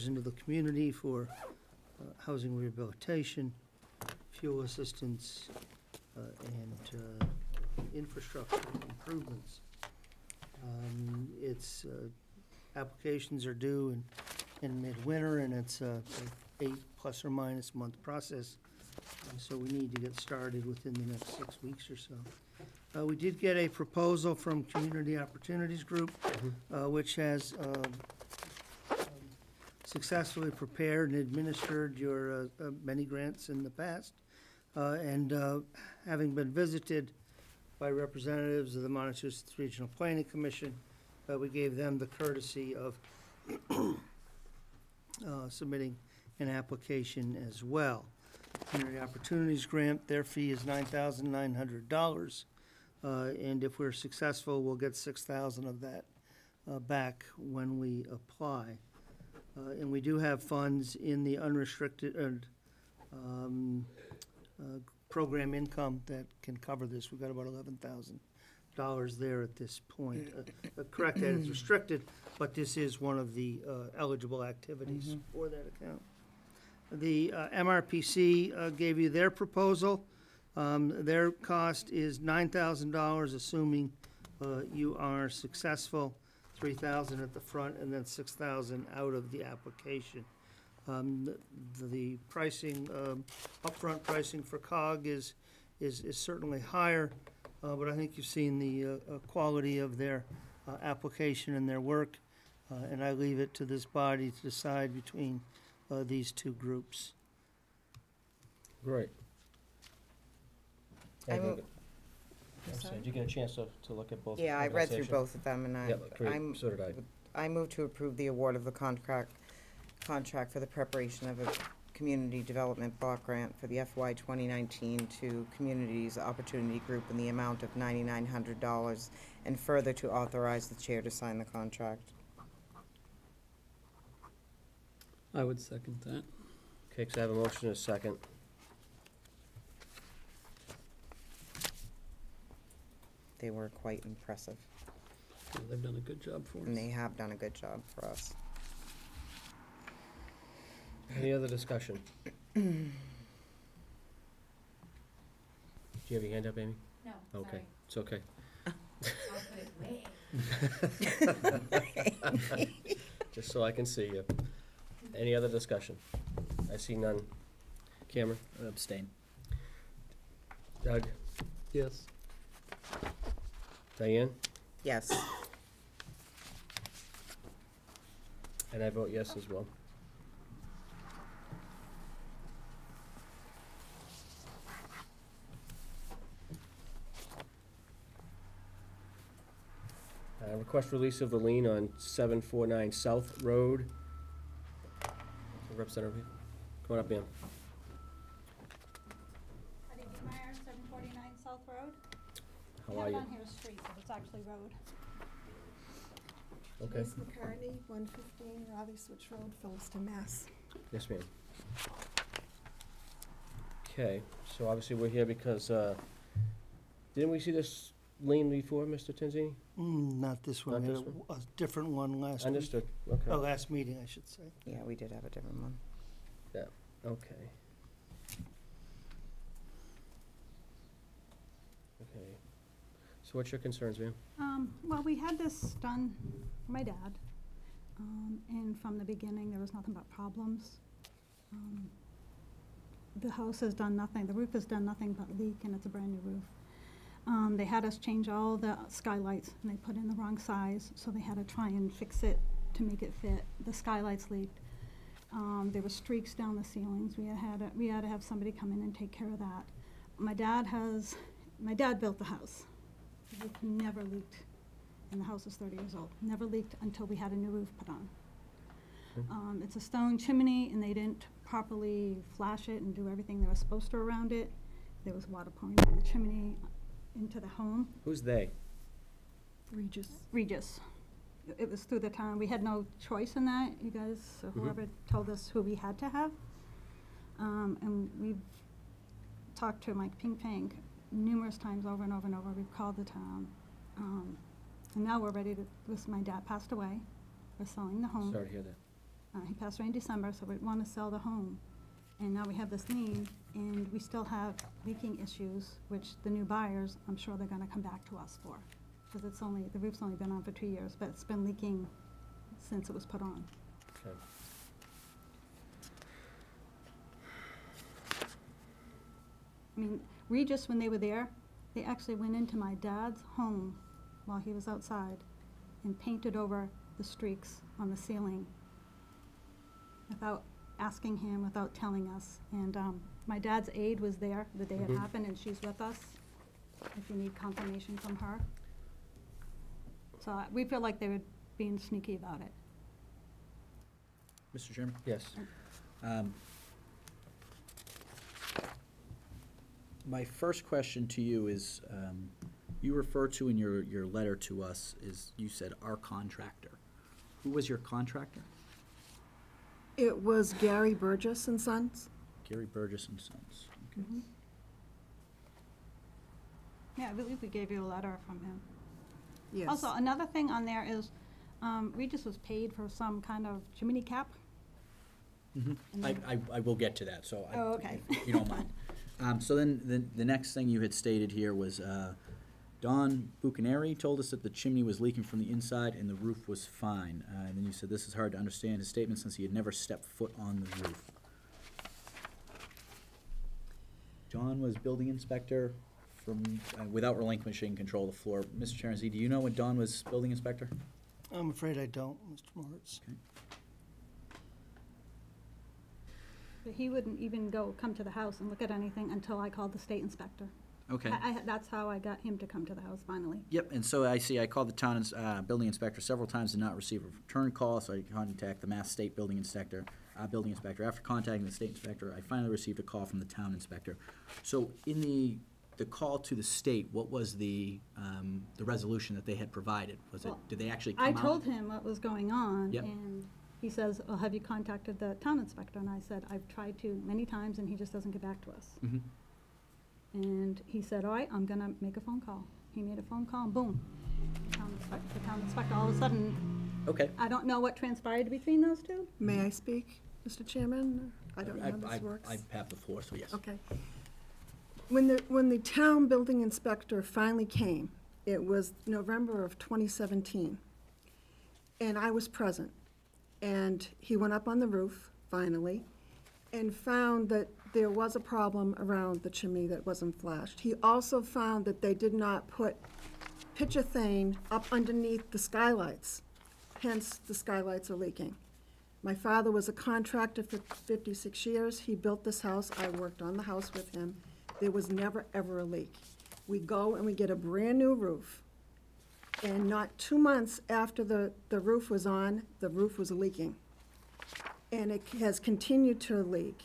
into the community for housing rehabilitation, fuel assistance, and infrastructure improvements. Applications are due in midwinter, and it's a 8± month process. So we need to get started within the next 6 weeks or so. We did get a proposal from Community Opportunities Group, which has successfully prepared and administered your many grants in the past. And having been visited by representatives of the Massachusetts Regional Planning Commission, we gave them the courtesy of submitting an application as well. Community Opportunities Grant, their fee is $9,900. And if we're successful, we'll get $6,000 of that back when we apply. And we do have funds in the unrestricted program income that can cover this. We've got about $11,000 there at this point. Correct that it's restricted, but this is one of the eligible activities for that account. The MRPC gave you their proposal. Their cost is $9,000, assuming you are successful, $3,000 at the front, and then $6,000 out of the application. The pricing, upfront pricing for COG is certainly higher, but I think you've seen the quality of their application and their work, and I leave it to this body to decide between these two groups. Great. I move- I'm sorry, did you get a chance to look at both? Yeah, I read through organizations? both of them, and Yep, great. So did I. I move to approve the award of the contract for the preparation of a community development block grant for the FY 2019 to Communities Opportunity Group in the amount of $9,900, and further to authorize the chair to sign the contract. I would second that. Okay, so I have a motion and a second. They were quite impressive, Yeah, they've done a good job for us. and they have done a good job for us. Any other discussion? Do you have your hand up, Amy? No, Okay, sorry. it's okay. Just so I can see you. Any other discussion? I see none. Cameron? Abstain. Doug? Yes. Diane? Yes. And I vote yes as well. Request release of the lien on 749 South Road. Representative, come on up, ma'am. Patty Meyer, 749 South Road. How We are have it you? on here as street, but it's actually road. Okay. Denise McCartney, 115 Raleigh Switch Road, Phillipston, Mass. Yes, ma'am. Okay, so obviously we're here because, didn't we see this lien before, Mr. Tanzini? Not this one. Not We had this one? a different one last week. Understood, okay. Oh, last meeting, I should say. Yeah, we did have a different one. Yeah, okay. Okay. So what's your concerns, ma'am? Well, we had this done for my dad, and from the beginning, there was nothing but problems. The house has done nothing, the roof has done nothing but leak, and it's a brand-new roof. They had us change all the skylights, and they put in the wrong size, so they had to try and fix it to make it fit. The skylights leaked. There were streaks down the ceilings. We had to have somebody come in and take care of that. My dad built the house. The roof never leaked, and the house is 30 years old. Never leaked until we had a new roof put on. It's a stone chimney, and they didn't properly flash it and do everything they were supposed to around it. There was water pouring down the chimney into the home. Who's they? Regis. It was through the town. We had no choice in that. You guys, or whoever told us who we had to have. And we've talked to Mike Ping Pang numerous times over and over and over. We've called the town. And now we're ready to, my dad passed away. We're selling the home. Sorry to hear that. He passed away in December, so we want to sell the home. And now we have this lien, and we still have leaking issues, which the new buyers, I'm sure they're gonna come back to us for. Because the roof's only been on for 2 years, but it's been leaking since it was put on. Okay. I mean, Regis, when they were there, they actually went into my dad's home while he was outside and painted over the streaks on the ceiling without asking him, without telling us. And my dad's aide was there the day it happened, and she's with us, if you need confirmation from her. So we feel like they were being sneaky about it. Mr. Chairman? Yes. My first question to you is, you refer to in your letter to us, is you said our contractor. Who was your contractor? It was Gary Burgess and Sons. Gary Burgess and Sons. Okay. Yeah, I believe we gave you a letter from him. Yes. Also, another thing on there is, Regis was paid for some kind of chimney cap. I will get to that, so Oh, okay. if you don't mind. So then the next thing you had stated here was, Don Bucaneri told us that the chimney was leaking from the inside and the roof was fine. And then you said this is hard to understand his statement since he had never stepped foot on the roof. Don was building inspector from, without relinquishing control of the floor. Mr. Chairman, do you know when Don was building inspector? I'm afraid I don't, Mr. Moritz. Okay. But he wouldn't even come to the house and look at anything until I called the state inspector. Okay. That's how I got him to come to the house finally. Yep, and so I called the town building inspector several times, did not receive a return call, so I contacted the Mass State Building Inspector. After contacting the state inspector, I finally received a call from the town inspector. So in the call to the state, what was the resolution that they had provided? Did they actually come out? I told him what was going on, Yep. and he says, well, have you contacted the town inspector? And I said, I've tried to many times, and he just doesn't get back to us. Mm-hmm. And he said, all right, I'm gonna make a phone call. He made a phone call, and boom, the town inspector, all of a sudden. Okay. I don't know what transpired between those two. May I speak, Mr. Chairman? I don't know how this works. I have the floor, so yes. Okay. When the town building inspector finally came It was November of 2017. And I was present. And he went up on the roof, finally, and found that there was a problem around the chimney that wasn't flashed. He also found that they did not put pitchethane up underneath the skylights, hence the skylights are leaking. My father was a contractor for 56 years. He built this house. I worked on the house with him. There was never, ever a leak. We go and we get a brand-new roof, and not 2 months after the roof was on, the roof was leaking. And it has continued to leak.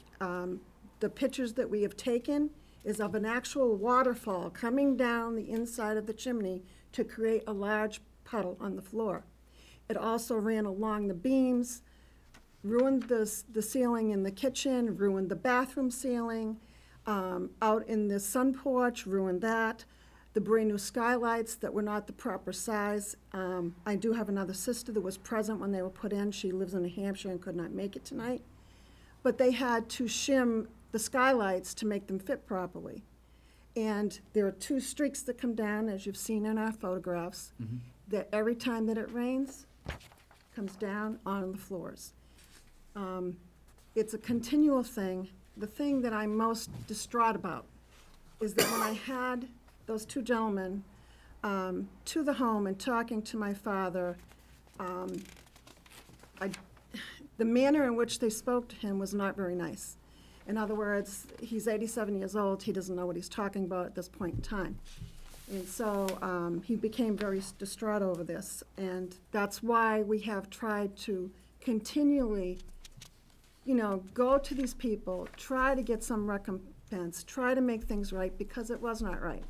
The pictures that we have taken is of an actual waterfall coming down the inside of the chimney to create a large puddle on the floor. It also ran along the beams, ruined the ceiling in the kitchen, ruined the bathroom ceiling, out in the sun porch, ruined that. The brand-new skylights that were not the proper size. I do have another sister that was present when they were put in. She lives in New Hampshire and could not make it tonight. But they had to shim the skylights to make them fit properly. And there are 2 streaks that come down, as you've seen in our photographs, that every time that it rains, comes down on the floors. It's a continual thing. The thing that I'm most distraught about is that when I had those 2 gentlemen to the home and talking to my father, the manner in which they spoke to him was not very nice. In other words, he's 87 years old. He doesn't know what he's talking about at this point in time. And so he became very distraught over this. And that's why we have tried to continually, go to these people, try to get some recompense, try to make things right, because it was not right.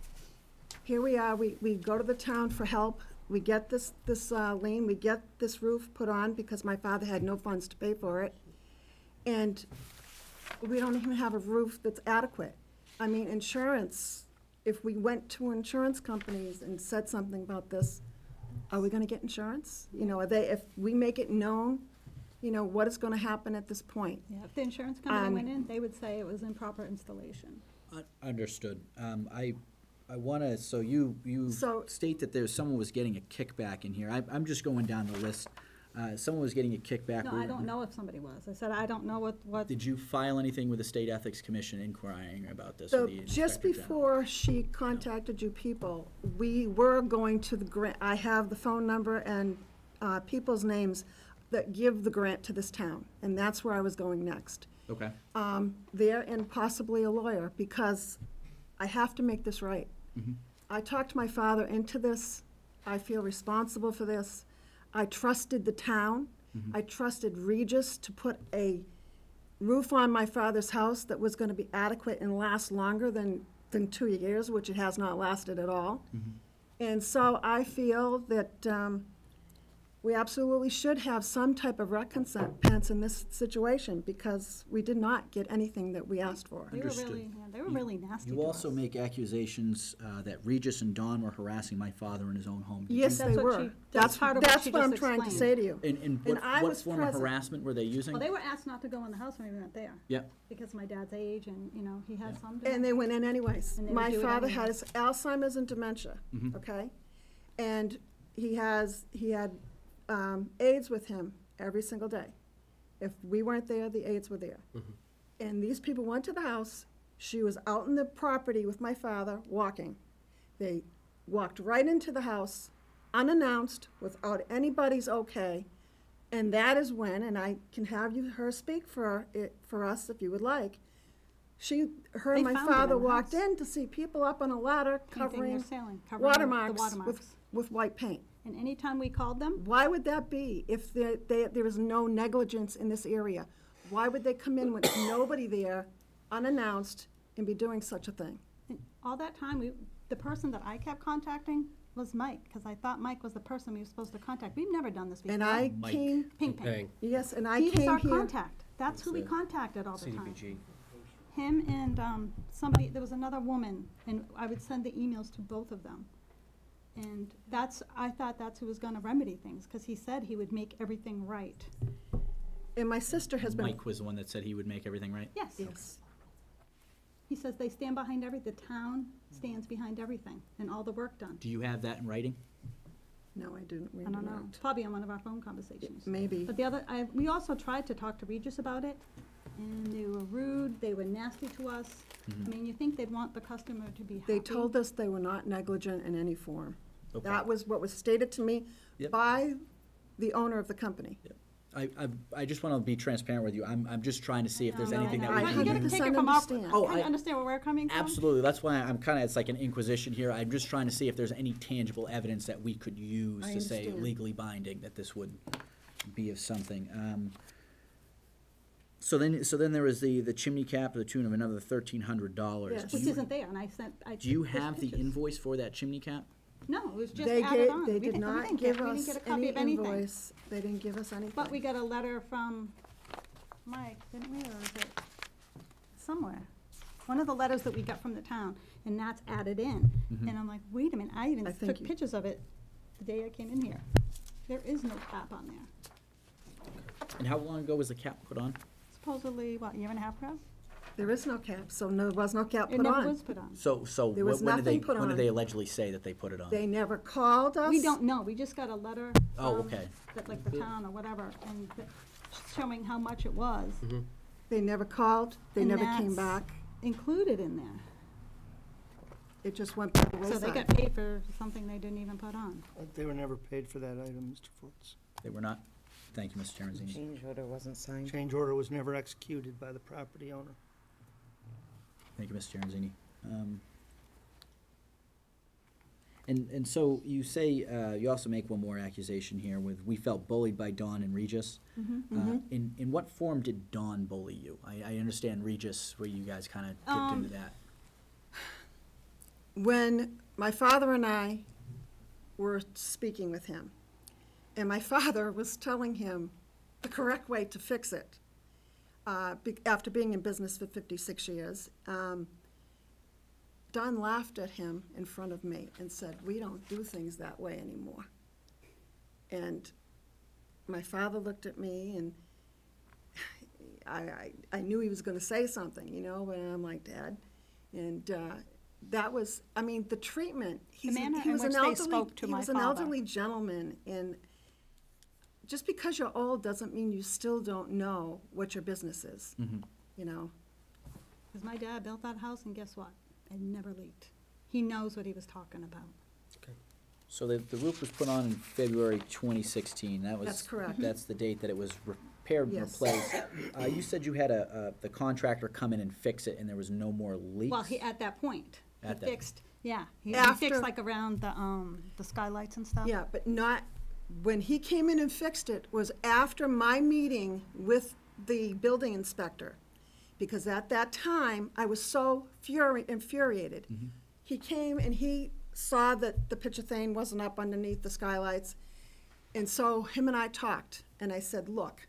Here we are, we go to the town for help. We get this lien, we get this roof put on because my father had no funds to pay for it. And we don't even have a roof that's adequate. I mean, insurance, if we went to insurance companies and said something about this, are we gonna get insurance? If we make it known, what is gonna happen at this point? Yeah, if the insurance company went in, they would say it was improper installation. Understood. I wanna, so you state that someone was getting a kickback in here. I'm just going down the list. Someone was getting a kickback. No, I don't know if somebody was. I said, I don't know what. Did you file anything with the State Ethics Commission inquiring about this? So just before she contacted you people, we were going to the grant. I have the phone number and people's names that give the grant to this town, and that's where I was going next. Okay. There and possibly a lawyer, because I have to make this right. I talked my father into this. I feel responsible for this. I trusted the town. I trusted Regis to put a roof on my father's house that was going to be adequate and last longer than 2 years, which it has not lasted at all. And so I feel that we absolutely should have some type of recompense in this situation, because we did not get anything that we asked for. They were really nasty You to also us. make accusations that Regis and Don were harassing my father in his own home. Yes, they were. That's part of that's what what she I'm just trying to explained. say to you. And I what was form of present. harassment were they using? Well, they were asked not to go in the house when we weren't there. Yeah. Because of my dad's age, and, he had some. And they went in anyways. And they would My do it father anyway. has Alzheimer's and dementia, okay? And he had AIDS with him every single day. If we weren't there, the AIDS were there. And these people went to the house. She was out in the property with my father, walking. They walked right into the house, unannounced, without anybody's okay. And that is when, and I can have her speak for us if you would like. Her and They my found it father in the walked house. in to see people up on a ladder Painting their covering ceiling, covering the watermarks watermarks. with white paint. And anytime we called them, Why would that be if there is no negligence in this area? Why would they come in with nobody there, unannounced, and be doing such a thing? and all that time, the person that I kept contacting was Mike, because I thought Mike was the person we were supposed to contact. We've never done this before. And I Mike. came, Ping. yes, and I He was came our here. contact. That's who we contacted all the time. CDBG. Him and somebody, there was another woman, and I would send the emails to both of them. And I thought that's who was gonna remedy things, because he said he would make everything right. And my sister has been. Mike was the one that said he would make everything right? Yes. Yes. He says they stand behind the town stands behind everything and all the work done. Do you have that in writing? No, I didn't read I don't it know, out. it's probably on one of our phone conversations. Maybe. But we also tried to talk to Regis about it, and they were rude, they were nasty to us. I mean, you think they'd want the customer to be happy. They told us they were not negligent in any form. Okay. That was what was stated to me Yep. by the owner of the company. I just want to be transparent with you. I'm just trying to see if there's No, anything that I we You can gotta do. take 100% it from our, understand. Oh, kinda I- understand where we're coming from? Absolutely. That's why I'm kind of, it's like an inquisition here. I'm just trying to see if there's any tangible evidence that we could use I to say understand. legally binding that this would be of something. So then there was the chimney cap to the tune of another $1,300. Yes. Which isn't there, and I Do you took have the pictures. invoice for that chimney cap? No, it was just They added on. they We did didn't- we not didn't give get- we didn't us get a copy any of anything. invoice. They didn't give us anything. But we got a letter from Mike, didn't we, or is it somewhere? One of the letters that we got from the town, and that's added in. Mhm. And I'm like, wait a minute, I even I think took you- pictures of it the day I came in here. There is no cap on there. And how long ago was the cap put on? Supposedly, what, a year and a half ago? There is no cap, so there was no cap It put never on. was put on. So There was when did they nothing put when did on. they allegedly say that they put it on? They never called us. We don't know, we just got a letter Oh, from okay. that, like, the town or whatever, and showing how much it was. They never called, they And never came that's back. included in there. It just went by the So they wayside. got paid for something they didn't even put on. They were never paid for that item, Mr. Foots. They were not? Thank you, Mr. Terenzini. Change order wasn't signed. Change order was never executed by the property owner. Thank you, Mr. Terenzini. And so you say, you also make one more accusation here with, we felt bullied by Dawn and Regis. In what form did Dawn bully you? I understand Regis, where you guys kind of dipped into that. When my father and I were speaking with him, and my father was telling him the correct way to fix it, after being in business for 56 years, Don laughed at him in front of me and said, "We don't do things that way anymore." And my father looked at me, and I knew he was going to say something, you know, but I'm like, "Dad," and that was, I mean, the treatment. The manner he in was an which they elderly, spoke to he my was an father. elderly gentleman, and just because you're old doesn't mean you still don't know what your business is, you know. Because my dad built that house, and guess what? It never leaked. He knows what he was talking about. So the roof was put on in February 2016. That was. That's correct. That's the date that it was repaired and Yes. replaced. You said you had the contractor come in and fix it, and there was no more leaks? Well, at that point, he At that- fixed, yeah. He After- fixed like around the skylights and stuff. Yeah, but not, when he came in and fixed it was after my meeting with the building inspector. Because at that time, I was so infuriated. He came and he saw that the picture thing wasn't up underneath the skylights. And so him and I talked, and I said, "Look,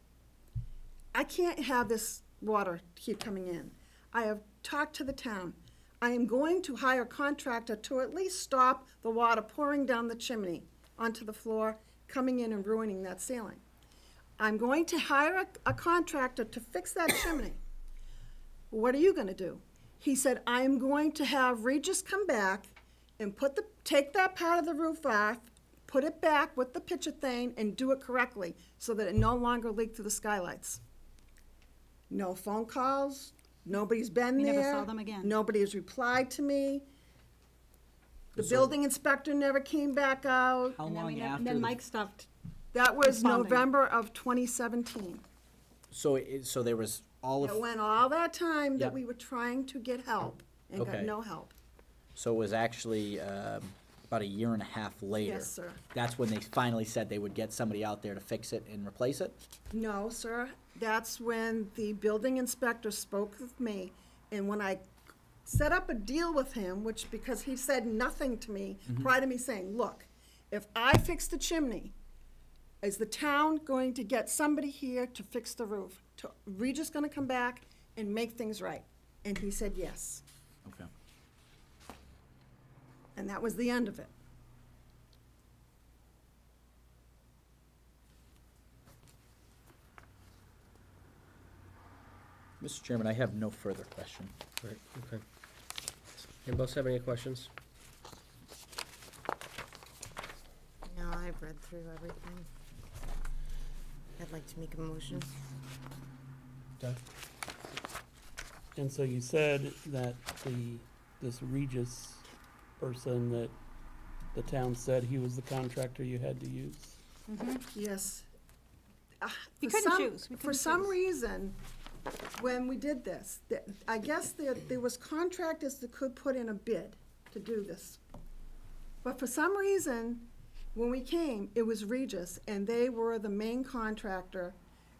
I can't have this water keep coming in. I have talked to the town. I am going to hire a contractor to at least stop the water pouring down the chimney onto the floor, coming in and ruining that ceiling. I'm going to hire a contractor to fix that chimney. What are you gonna do?" He said, "I am going to have Regis come back and take that part of the roof off, put it back with the picture thing, and do it correctly so that it no longer leaked through the skylights." No phone calls, nobody's been We there. never saw them again. Nobody has replied to me. The building inspector never came back out. How And then, long after? then the- Mike stopped. That was Responding. November of 2017. So there was all It of, went all that time Yep. that we were trying to get help and got Okay. no help. so it was actually about a year and a half later. Yes, sir. That's when they finally said they would get somebody out there to fix it and replace it? No, sir. That's when the building inspector spoke with me, and when I set up a deal with him, which, because he said nothing to me, prior to me saying, "Look, if I fix the chimney, is the town going to get somebody here to fix the roof? Regis gonna come back and make things right?" And he said yes. Okay. And that was the end of it. Mr. Chairman, I have no further question. Right, okay. Anybody else have any questions? No, I've read through everything. I'd like to make a motion. And so you said that this Regis person that the town said he was the contractor you had to use? Yes. We For couldn't some- choose. We For couldn't some choose. reason, when we did this, I guess there was contractors that could put in a bid to do this. But for some reason, when we came, it was Regis, and they were the main contractor,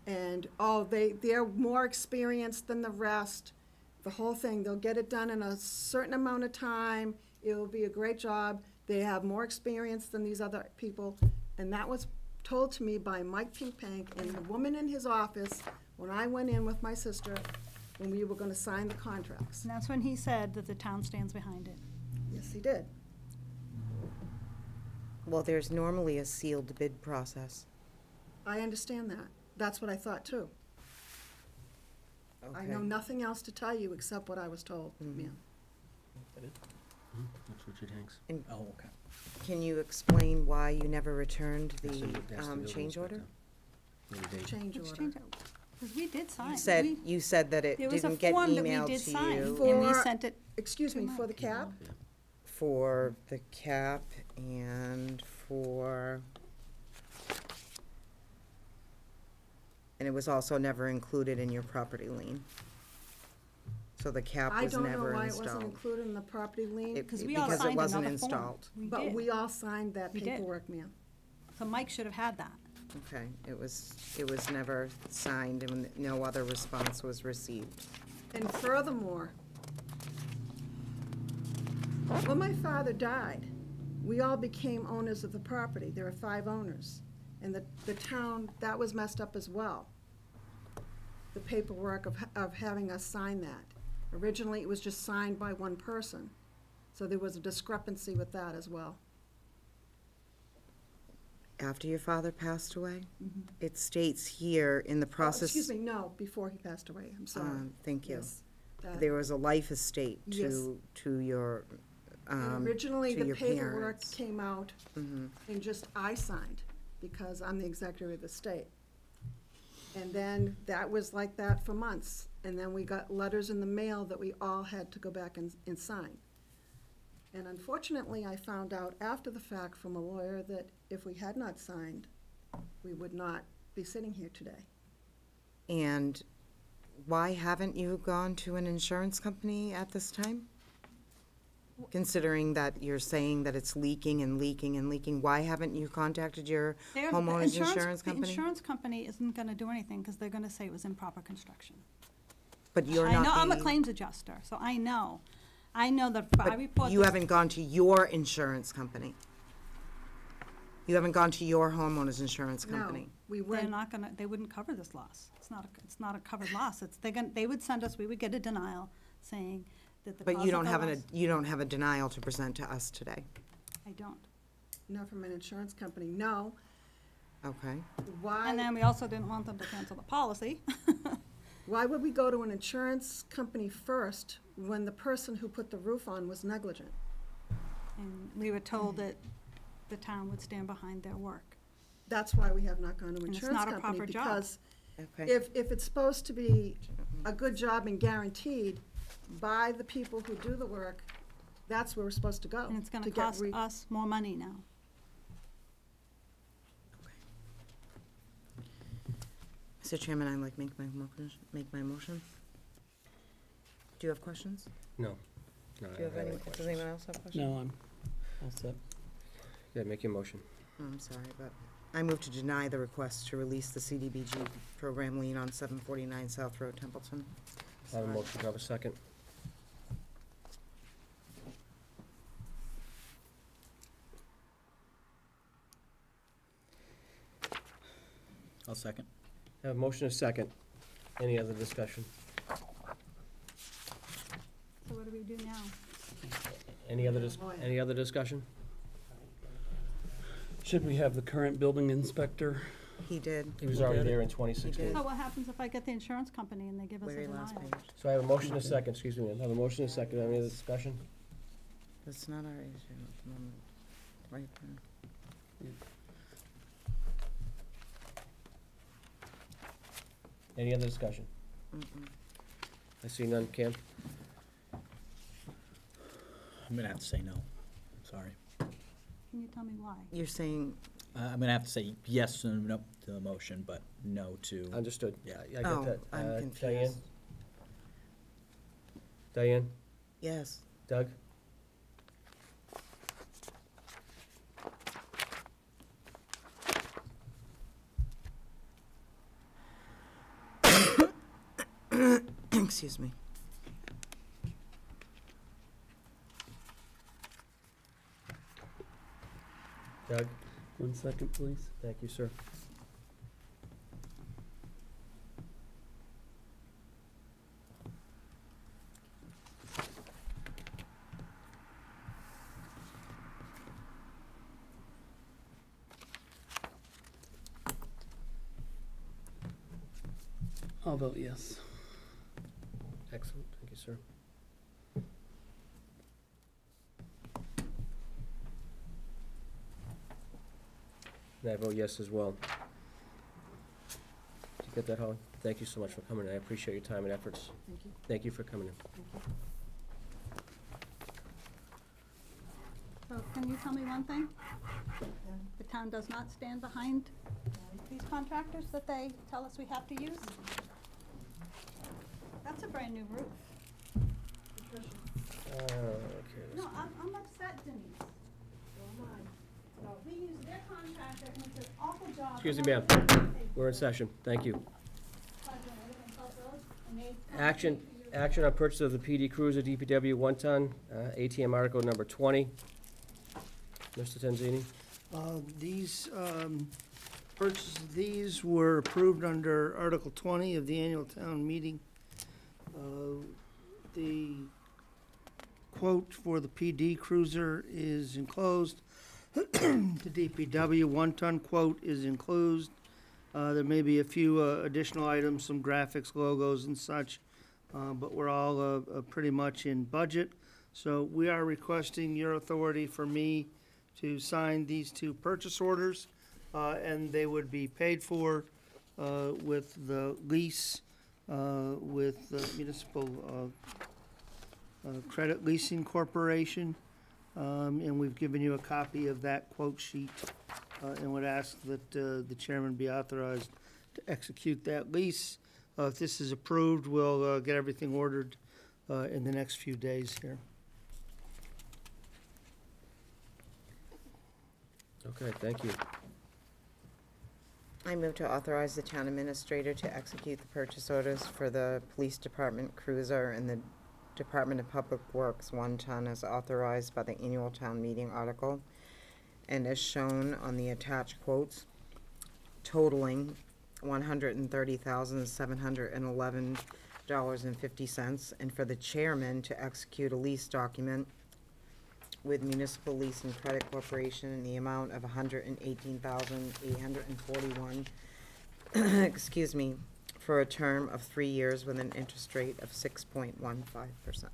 and, they're more experienced than the rest, the whole thing. They'll get it done in a certain amount of time. It'll be a great job. They have more experience than these other people. And that was told to me by Mike Pinkpank and the woman in his office when I went in with my sister when we were gonna sign the contracts. And that's when he said that the town stands behind it. Yes, he did. Well, there's normally a sealed bid process. I understand that. That's what I thought too. I know Okay. nothing else to tell you except what I was told, ma'am. That's Richard Hanks. And Oh, okay. can you explain why you never returned That's the building change order? inspector. Change Which order. change, because we did sign. You said that it There was a didn't get form that we emailed did to sign, you and we For- sent it. Excuse me, for the cab? for the cap and for... And it was also never included in your property lien. So the cap I was don't know never why it wasn't installed. included in the property lien. Because we all Because it signed wasn't another form. installed. We But did. we all signed that We did. paperwork, ma'am. So Mike should have had that. Okay, it was never signed and no other response was received. And furthermore, when my father died, we all became owners of the property. There are 5 owners. And the town, that was messed up as well. The paperwork of having us sign that. Originally, it was just signed by one person. So there was a discrepancy with that as well. After your father passed away, it states here in the process... Excuse me, no, before he passed away, I'm sorry. Thank you. Yes, that- There was a life estate Yes. to your, And originally, to the your paperwork parents. came out and just I signed, because I'm the executor of the state. And then that was like that for months. And then we got letters in the mail that we all had to go back and sign. And unfortunately, I found out after the fact from a lawyer that if we had not signed, we would not be sitting here today. And why haven't you gone to an insurance company at this time? Considering that you're saying that it's leaking and leaking and leaking, why haven't you contacted your They're- homeowner's the insurance company? The insurance company isn't gonna do anything, because they're gonna say it was improper construction. But you're I know, not I'm a the- claims adjuster, so I know that if I But report you this- haven't gone to your insurance company? You haven't gone to your homeowner's insurance No, company? we They're went, not gonna, they wouldn't cover this loss. It's not a covered loss. They would send us, we would get a denial saying that the cause But you of don't the have loss- you don't have a denial to present to us today? I don't. not from an insurance company, no. Okay. Why? And then we also didn't want them to cancel the policy. Why would we go to an insurance company first when the person who put the roof on was negligent? And we were told that the town would stand behind their work. That's why we have not gone to an And it's insurance not a company, proper job. because Okay. if it's supposed to be a good job and guaranteed by the people who do the work, that's where we're supposed to go. And it's gonna to get cost us more money now. Mr. Chairman, I'd like to make my motion. Do you have questions? No. No, I Do you don't have any, any does questions. anyone else have questions? No, I'm all set. Yeah, make your motion. Oh, I'm sorry, but I move to deny the request to release the CDBG program lien on 749 South Road, Templeton. I have a motion, do I have a second? I'll second. I have a motion, and a second. Any other discussion? So what do we do now? Any other discussion? Should we have the current building inspector He did. He was already there in 2016. So what happens if I get the insurance company and they give us a Very last denial? page. So I have a motion and a second, excuse me, I have a motion and a second, any other discussion? That's not our issue at the moment. Right there. Any other discussion? I see none, Cam? I'm gonna have to say no. Sorry. Can you tell me why? You're saying, I'm gonna have to say yes and no to the motion, but no to. Understood, yeah, I get oh, that. I'm Diane? confused. Diane? Yes. Doug? Excuse me. Doug? 1 second, please. Thank you, sir. I'll vote yes. Excellent, thank you, sir. And I vote yes as well. Did you get that, Holly? Thank you so much for coming, I appreciate your time and efforts. Thank you. Thank you for coming in. Thank you. So can you tell me one thing? The town does not stand behind these contractors that they tell us we have to use? That's a brand new roof. Okay. No, I'm upset, Denise. We use their contractor and it's an awful job. Excuse me, ma'am. We're in session. Thank you. Action on purchase of the PD Cruiser DPW 1-ton, ATM article number 20. Mr. Tanzini? These purchases, these were approved under Article 20 of the annual town meeting. The quote for the PD Cruiser is enclosed. The DPW 1-ton quote is enclosed. There may be a few additional items, some graphics, logos and such, but we're all pretty much in budget. So we are requesting your authority for me to sign these two purchase orders, and they would be paid for with the lease with the Municipal Credit Leasing Corporation. And we've given you a copy of that quote sheet, and would ask that the chairman be authorized to execute that lease. If this is approved, we'll get everything ordered in the next few days here. Okay, thank you. I move to authorize the town administrator to execute the purchase orders for the police department cruiser and the Department of Public Works 1-ton as authorized by the annual town meeting article and as shown on the attached quotes totaling $130,711.50, and for the chairman to execute a lease document with Municipal Lease and Credit Corporation in the amount of $118,841, excuse me, for a term of 3 years with an interest rate of 6.15%.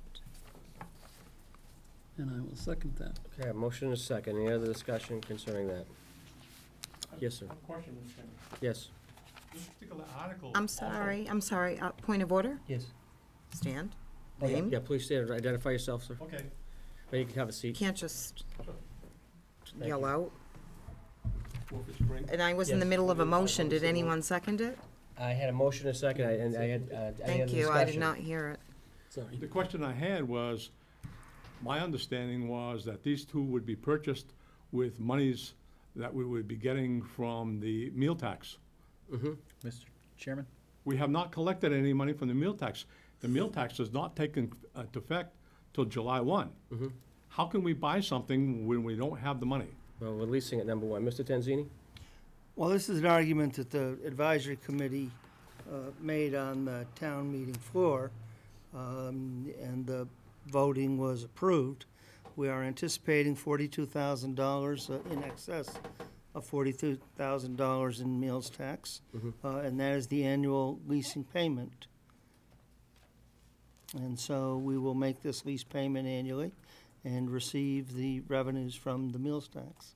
And I will second that. Okay, a motion and a second. Any other discussion concerning that? Yes, sir. I have a question, Mr. Chairman. Yes. This particular article. I'm sorry, point of order? Yes. Stand. Oh, yeah, Name? yeah, please stand, identify yourself, sir. Okay. Or you can have a seat. Can't just Thank yell you. out. Wolfish Spring. And I was in the Yes. middle of a motion, did anyone second it? I had a motion and a second, and I had, any other Thank you, I did discussion? not hear it. Sorry. The question I had was, my understanding was that these two would be purchased with monies that we would be getting from the meal tax. Mm-hmm. Mr. Chairman? We have not collected any money from the meal tax. The meal tax is not taken into effect till July 1. Mm-hmm. How can we buy something when we don't have the money? Well, we're leasing it, number one. Mr. Tanzini? Well, this is an argument that the advisory committee made on the town meeting floor, and the voting was approved. We are anticipating $42,000 in excess of $42,000 in meals tax, Mm-hmm. and that is the annual leasing payment. And so we will make this lease payment annually and receive the revenues from the meals tax.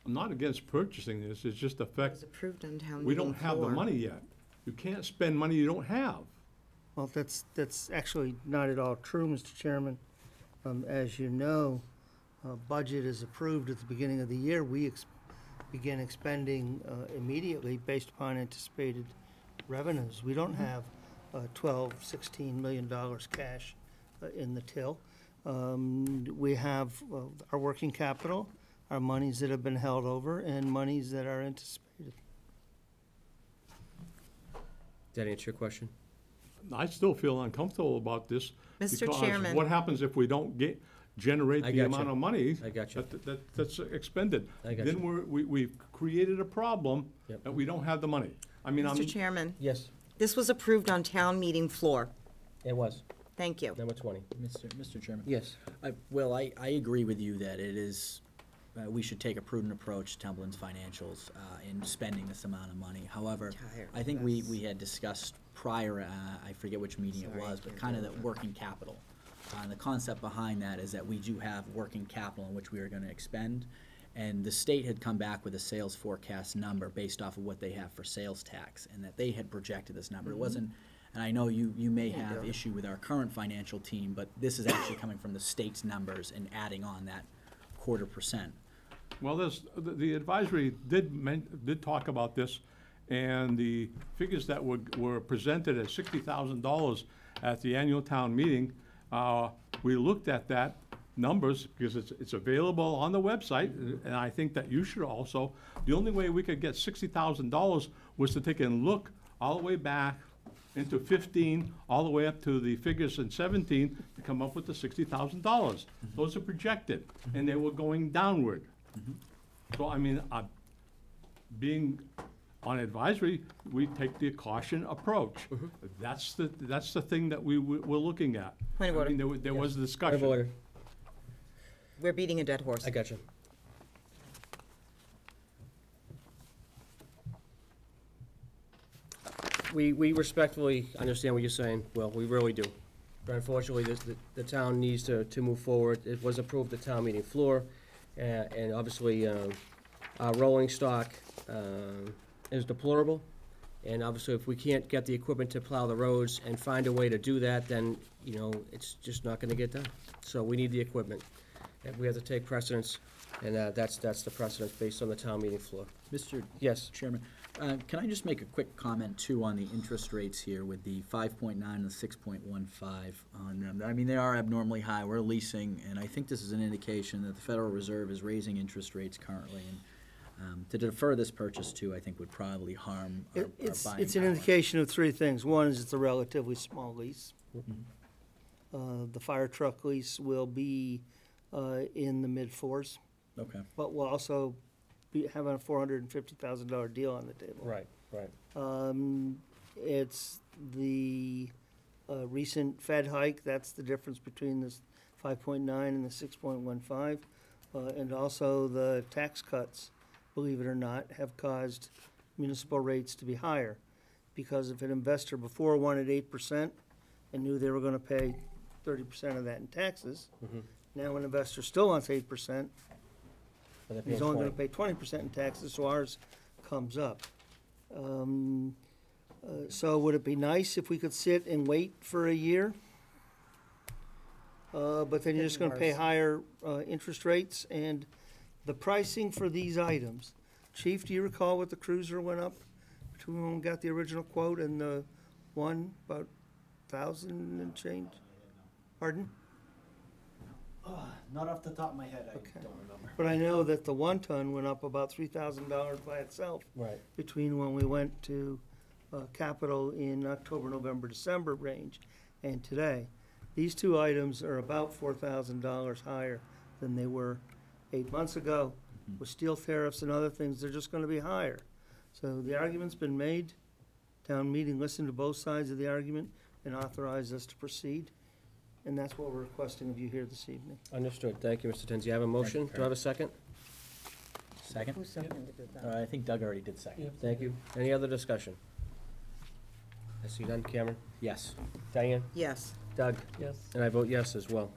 I'm not against purchasing this, it's just the It fact, was approved on town we meeting don't have the floor. money yet. You can't spend money you don't have. Well, that's actually not at all true, Mr. Chairman. As you know, budget is approved at the beginning of the year. We begin expending immediately based upon anticipated revenues. We don't have $12, $16 million cash in the till. We have our working capital, our monies that have been held over, and monies that are anticipated. Did that answer your question? I still feel uncomfortable about this. Mr. because Chairman. what happens if we don't generate I the got amount you. of money I got you. that's expended? I got Then we've created a problem Yep. that we don't have the money. I mean, Mr. Chairman, Yes, this was approved on town meeting floor. it was. Thank you. Number 20. Mr. Chairman? Yes. Will, I agree with you that it is, we should take a prudent approach to Templeton's financials in spending this amount of money. However, Tired I think of we this. had discussed prior, I forget which meeting it Sorry, was, I but can't kind of do that it. working capital. And the concept behind that is that we do have working capital in which we are going to expend. And the state had come back with a sales forecast number based off of what they have for sales tax, and that they had projected this number. It wasn't, and I know you may Yeah, have do it. issue with our current financial team, but this is actually coming from the state's numbers and adding on that 0.25%. Well, the advisory did talk about this, and the figures that were presented at $60,000 at the annual town meeting, we looked at that numbers, because it's available on the website, and I think that you should also. The only way we could get $60,000 was to take a look all the way back into 15, all the way up to the figures in 17, to come up with the $60,000. Those are projected, and they were going downward. So, I mean, being on advisory, we take the caution approach. That's the thing that we're looking at. Point of order. I mean, there was Point discussion. of order. We're beating a dead horse. I got you. We respectfully understand what you're saying, Will, we really do. But unfortunately, the town needs to move forward. It was approved at town meeting floor, and obviously, our rolling stock is deplorable. And obviously, if we can't get the equipment to plow the roads and find a way to do that, then, it's just not gonna get done. So we need the equipment, and we have to take precedence, and that's the precedence based on the town meeting floor. Mr. Yes. Chairman, can I just make a quick comment too on the interest rates here with the 5.9 and the 6.15 on them? I mean, they are abnormally high. We're leasing, and I think this is an indication that the Federal Reserve is raising interest rates currently. And to defer this purchase too, I think would probably harm our buying It's an power. indication of three things. One is it's a relatively small lease. The fire truck lease will be in the mid-4s, Okay. but we'll also be having a $450,000 deal on the table. Right. It's the recent Fed hike, that's the difference between this 5.9 and the 6.15. And also the tax cuts, believe it or not, have caused municipal rates to be higher. Because if an investor before wanted 8% and knew they were gonna pay 30% of that in taxes, now an investor still wants 8%, he's only gonna pay 20% in taxes, so ours comes up. So would it be nice if we could sit and wait for a year? But then you're just gonna pay higher interest rates, and the pricing for these items. Chief, do you recall what the cruiser went up between when we got the original quote and the one, about 1,000 and change? Pardon? Not off the top of my head, I Okay. don't remember. But I know that the 1-ton went up about $3,000 by itself. Right. Between when we went to Capitol in October, November, December range and today. These two items are about $4,000 higher than they were 8 months ago. With steel tariffs and other things, they're just gonna be higher. So the argument's been made. Town meeting listened to both sides of the argument and authorized us to proceed. And that's what we're requesting of you here this evening. Understood. Thank you, Mr. Tenz. You have a motion? Do I have a second? Second? Who seconded that? I think Doug already did second. Thank you. Any other discussion? I see none. Cameron? Yes. Diane? Yes. Doug? Yes. And I vote yes as well.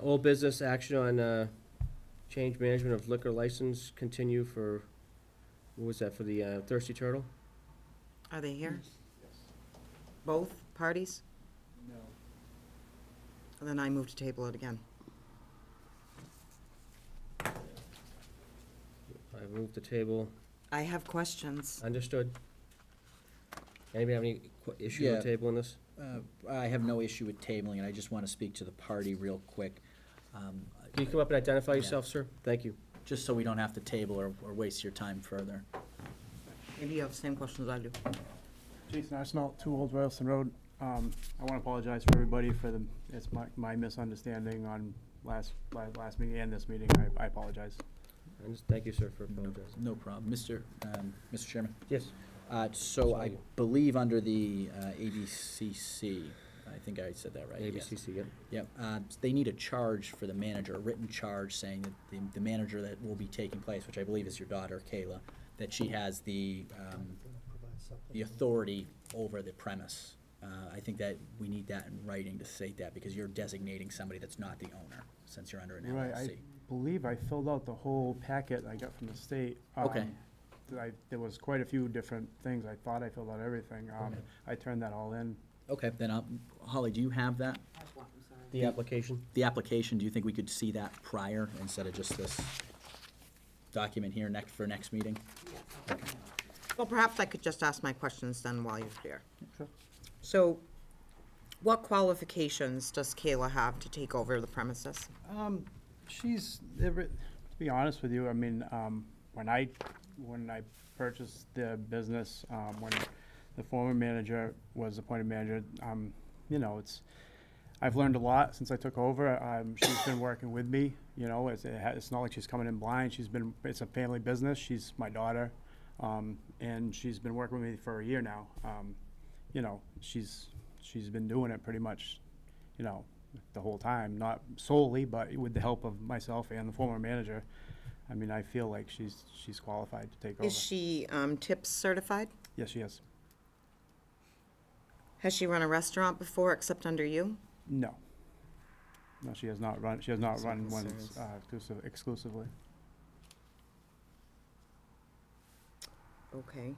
Old business action on change management of liquor license continue for, what was that, for the Thirsty Turtle? Are they here? Both parties? No. And then I move to table it again. I move the table. I have questions. Understood. Anybody have any issue Yeah. with tabling this? I have no issue with tabling, and I just want to speak to the party real quick. Can you come up and identify yourself, sir? Thank you. Just so we don't have to table or waste your time further. Maybe you have the same questions I do. Jason Arsenault, 2 Old Royalston Road. I want to apologize for everybody for it's my misunderstanding on last meeting and this meeting. I apologize. Thank you, sir, for apologizing. No problem. Mr. Chairman? Yes. So I believe under the ABCC, I think I said that right. yes. ABCC, yep. Yep, they need a charge for the manager, a written charge saying that the manager that will be taking place, which I believe is your daughter, Kayla, that she has the authority over the premise. I think that we need that in writing to state that, because you're designating somebody that's not the owner, since you're under an Right, LLC. I believe I filled out the whole packet I got from the state. Okay. There was quite a few different things. I thought I filled out everything. I turned that all in. Okay, then Holly, do you have that? The application? The application, do you think we could see that prior instead of just this document here for next meeting? Well, perhaps I could just ask my questions then while you're here. Sure. So, what qualifications does Kayla have to take over the premises? To be honest with you, I mean, when I purchased the business, when the former manager was appointed manager, you know, I've learned a lot since I took over. She's been working with me, you know, it's not like she's coming in blind. It's a family business. She's my daughter, and she's been working with me for a year now. You know, she's been doing it pretty much, you know, the whole time, not solely, but with the help of myself and the former manager. I mean, I feel like she's qualified to take over. Is she TIPS certified? Yes, she is. Has she run a restaurant before except under you? No. No, she has not run one exclusively. Okay.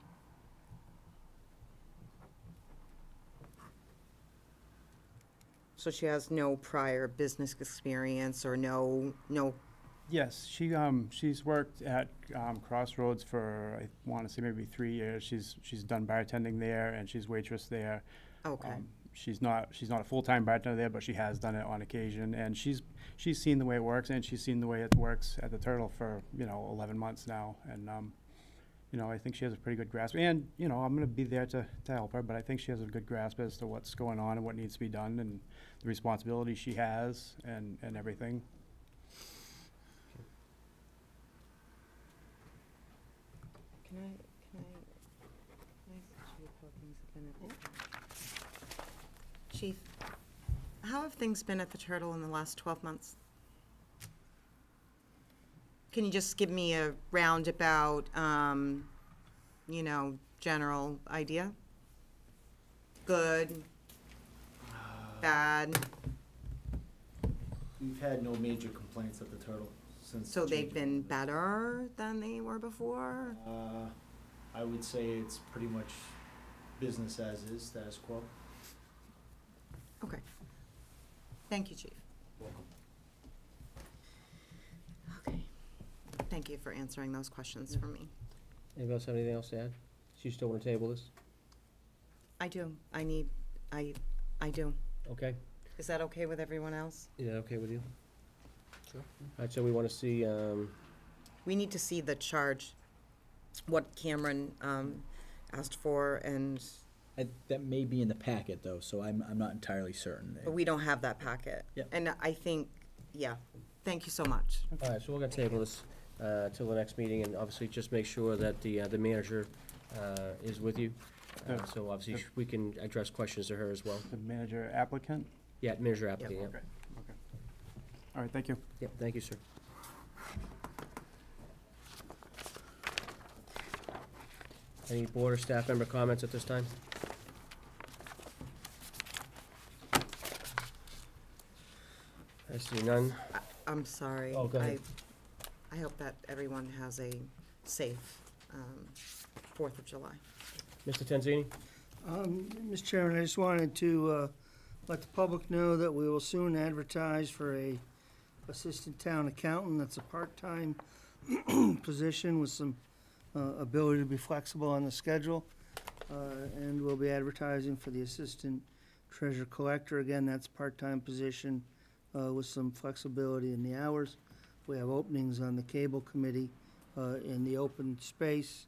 So she has no prior business experience or no. Yes, she's worked at Crossroads for, I want to say maybe 3 years. She's done bartending there, and she's waitress there. Okay. She's not a full-time bartender there, but she has done it on occasion, and she's seen the way it works, and she's seen the way it works at the Turtle for 11 months now, and I think she has a pretty good grasp. And I'm going to be there to help her, but I think she has a good grasp as to what's going on and what needs to be done, and the responsibility she has, and everything. Can I Chief, how things have been at the Chief, how have things been at the Turtle in the last 12 months? Can you just give me a roundabout, general idea? Good? Bad? We've had no major complaints at the Turtle since. So they've been better than they were before? I would say it's pretty much business as is, status quo. Okay. Thank you, Chief. Welcome. Okay. Thank you for answering those questions for me. Anybody else have anything else to add? So you still want to table this? I do. I do. Okay. Is that okay with everyone else? Is that okay with you? Sure. All right, so we want to see, We need to see the charge, what Cameron asked for, and, That may be in the packet, though, so I'm not entirely certain. but we don't have that packet. Yep. And I think, yeah, thank you so much. all right, so we're going to table this till the next meeting, and obviously just make sure that the manager is with you. So obviously we can address questions to her as well. The manager applicant? Yeah, manager applicant, yeah. Okay. All right, thank you. Yep, thank you, sir. Any board or staff member comments at this time? I see none. I'm sorry. Oh, go ahead. I hope that everyone has a safe 4th of July. Mr. Tanzini? Mr. Chairman, I just wanted to let the public know that we will soon advertise for a assistant town accountant. That's a part-time position with some ability to be flexible on the schedule. And we'll be advertising for the assistant treasurer collector. Again, that's a part-time position with some flexibility in the hours. We have openings on the cable committee in the open space.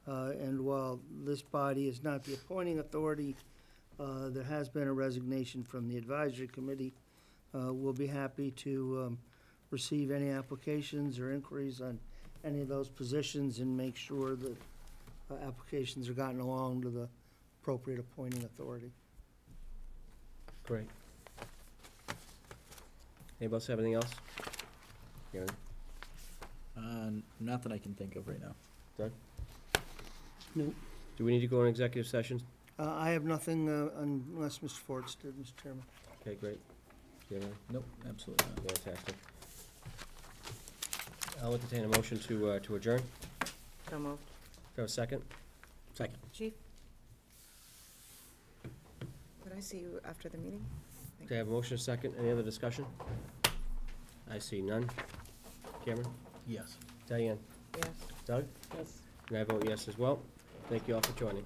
And while this body is not the appointing authority, there has been a resignation from the advisory committee. We'll be happy to receive any applications or inquiries on any of those positions and make sure that applications are gotten along to the appropriate appointing authority. Great. Anybody else have anything else? Karen? Not that I can think of right now. Doug? No. Do we need to go in executive session? I have nothing unless Mr. Forts did, Mr. Chairman. Okay, great. Do you have anything? Nope, absolutely not. Fantastic. I'll entertain a motion to adjourn. So moved. Do I have a second? Second. Chief? Could I see you after the meeting? Okay, I have a motion, a second. Any other discussion? I see none. Cameron? Yes. Diane? Yes. Doug? Yes. And I vote yes as well. Thank you all for joining.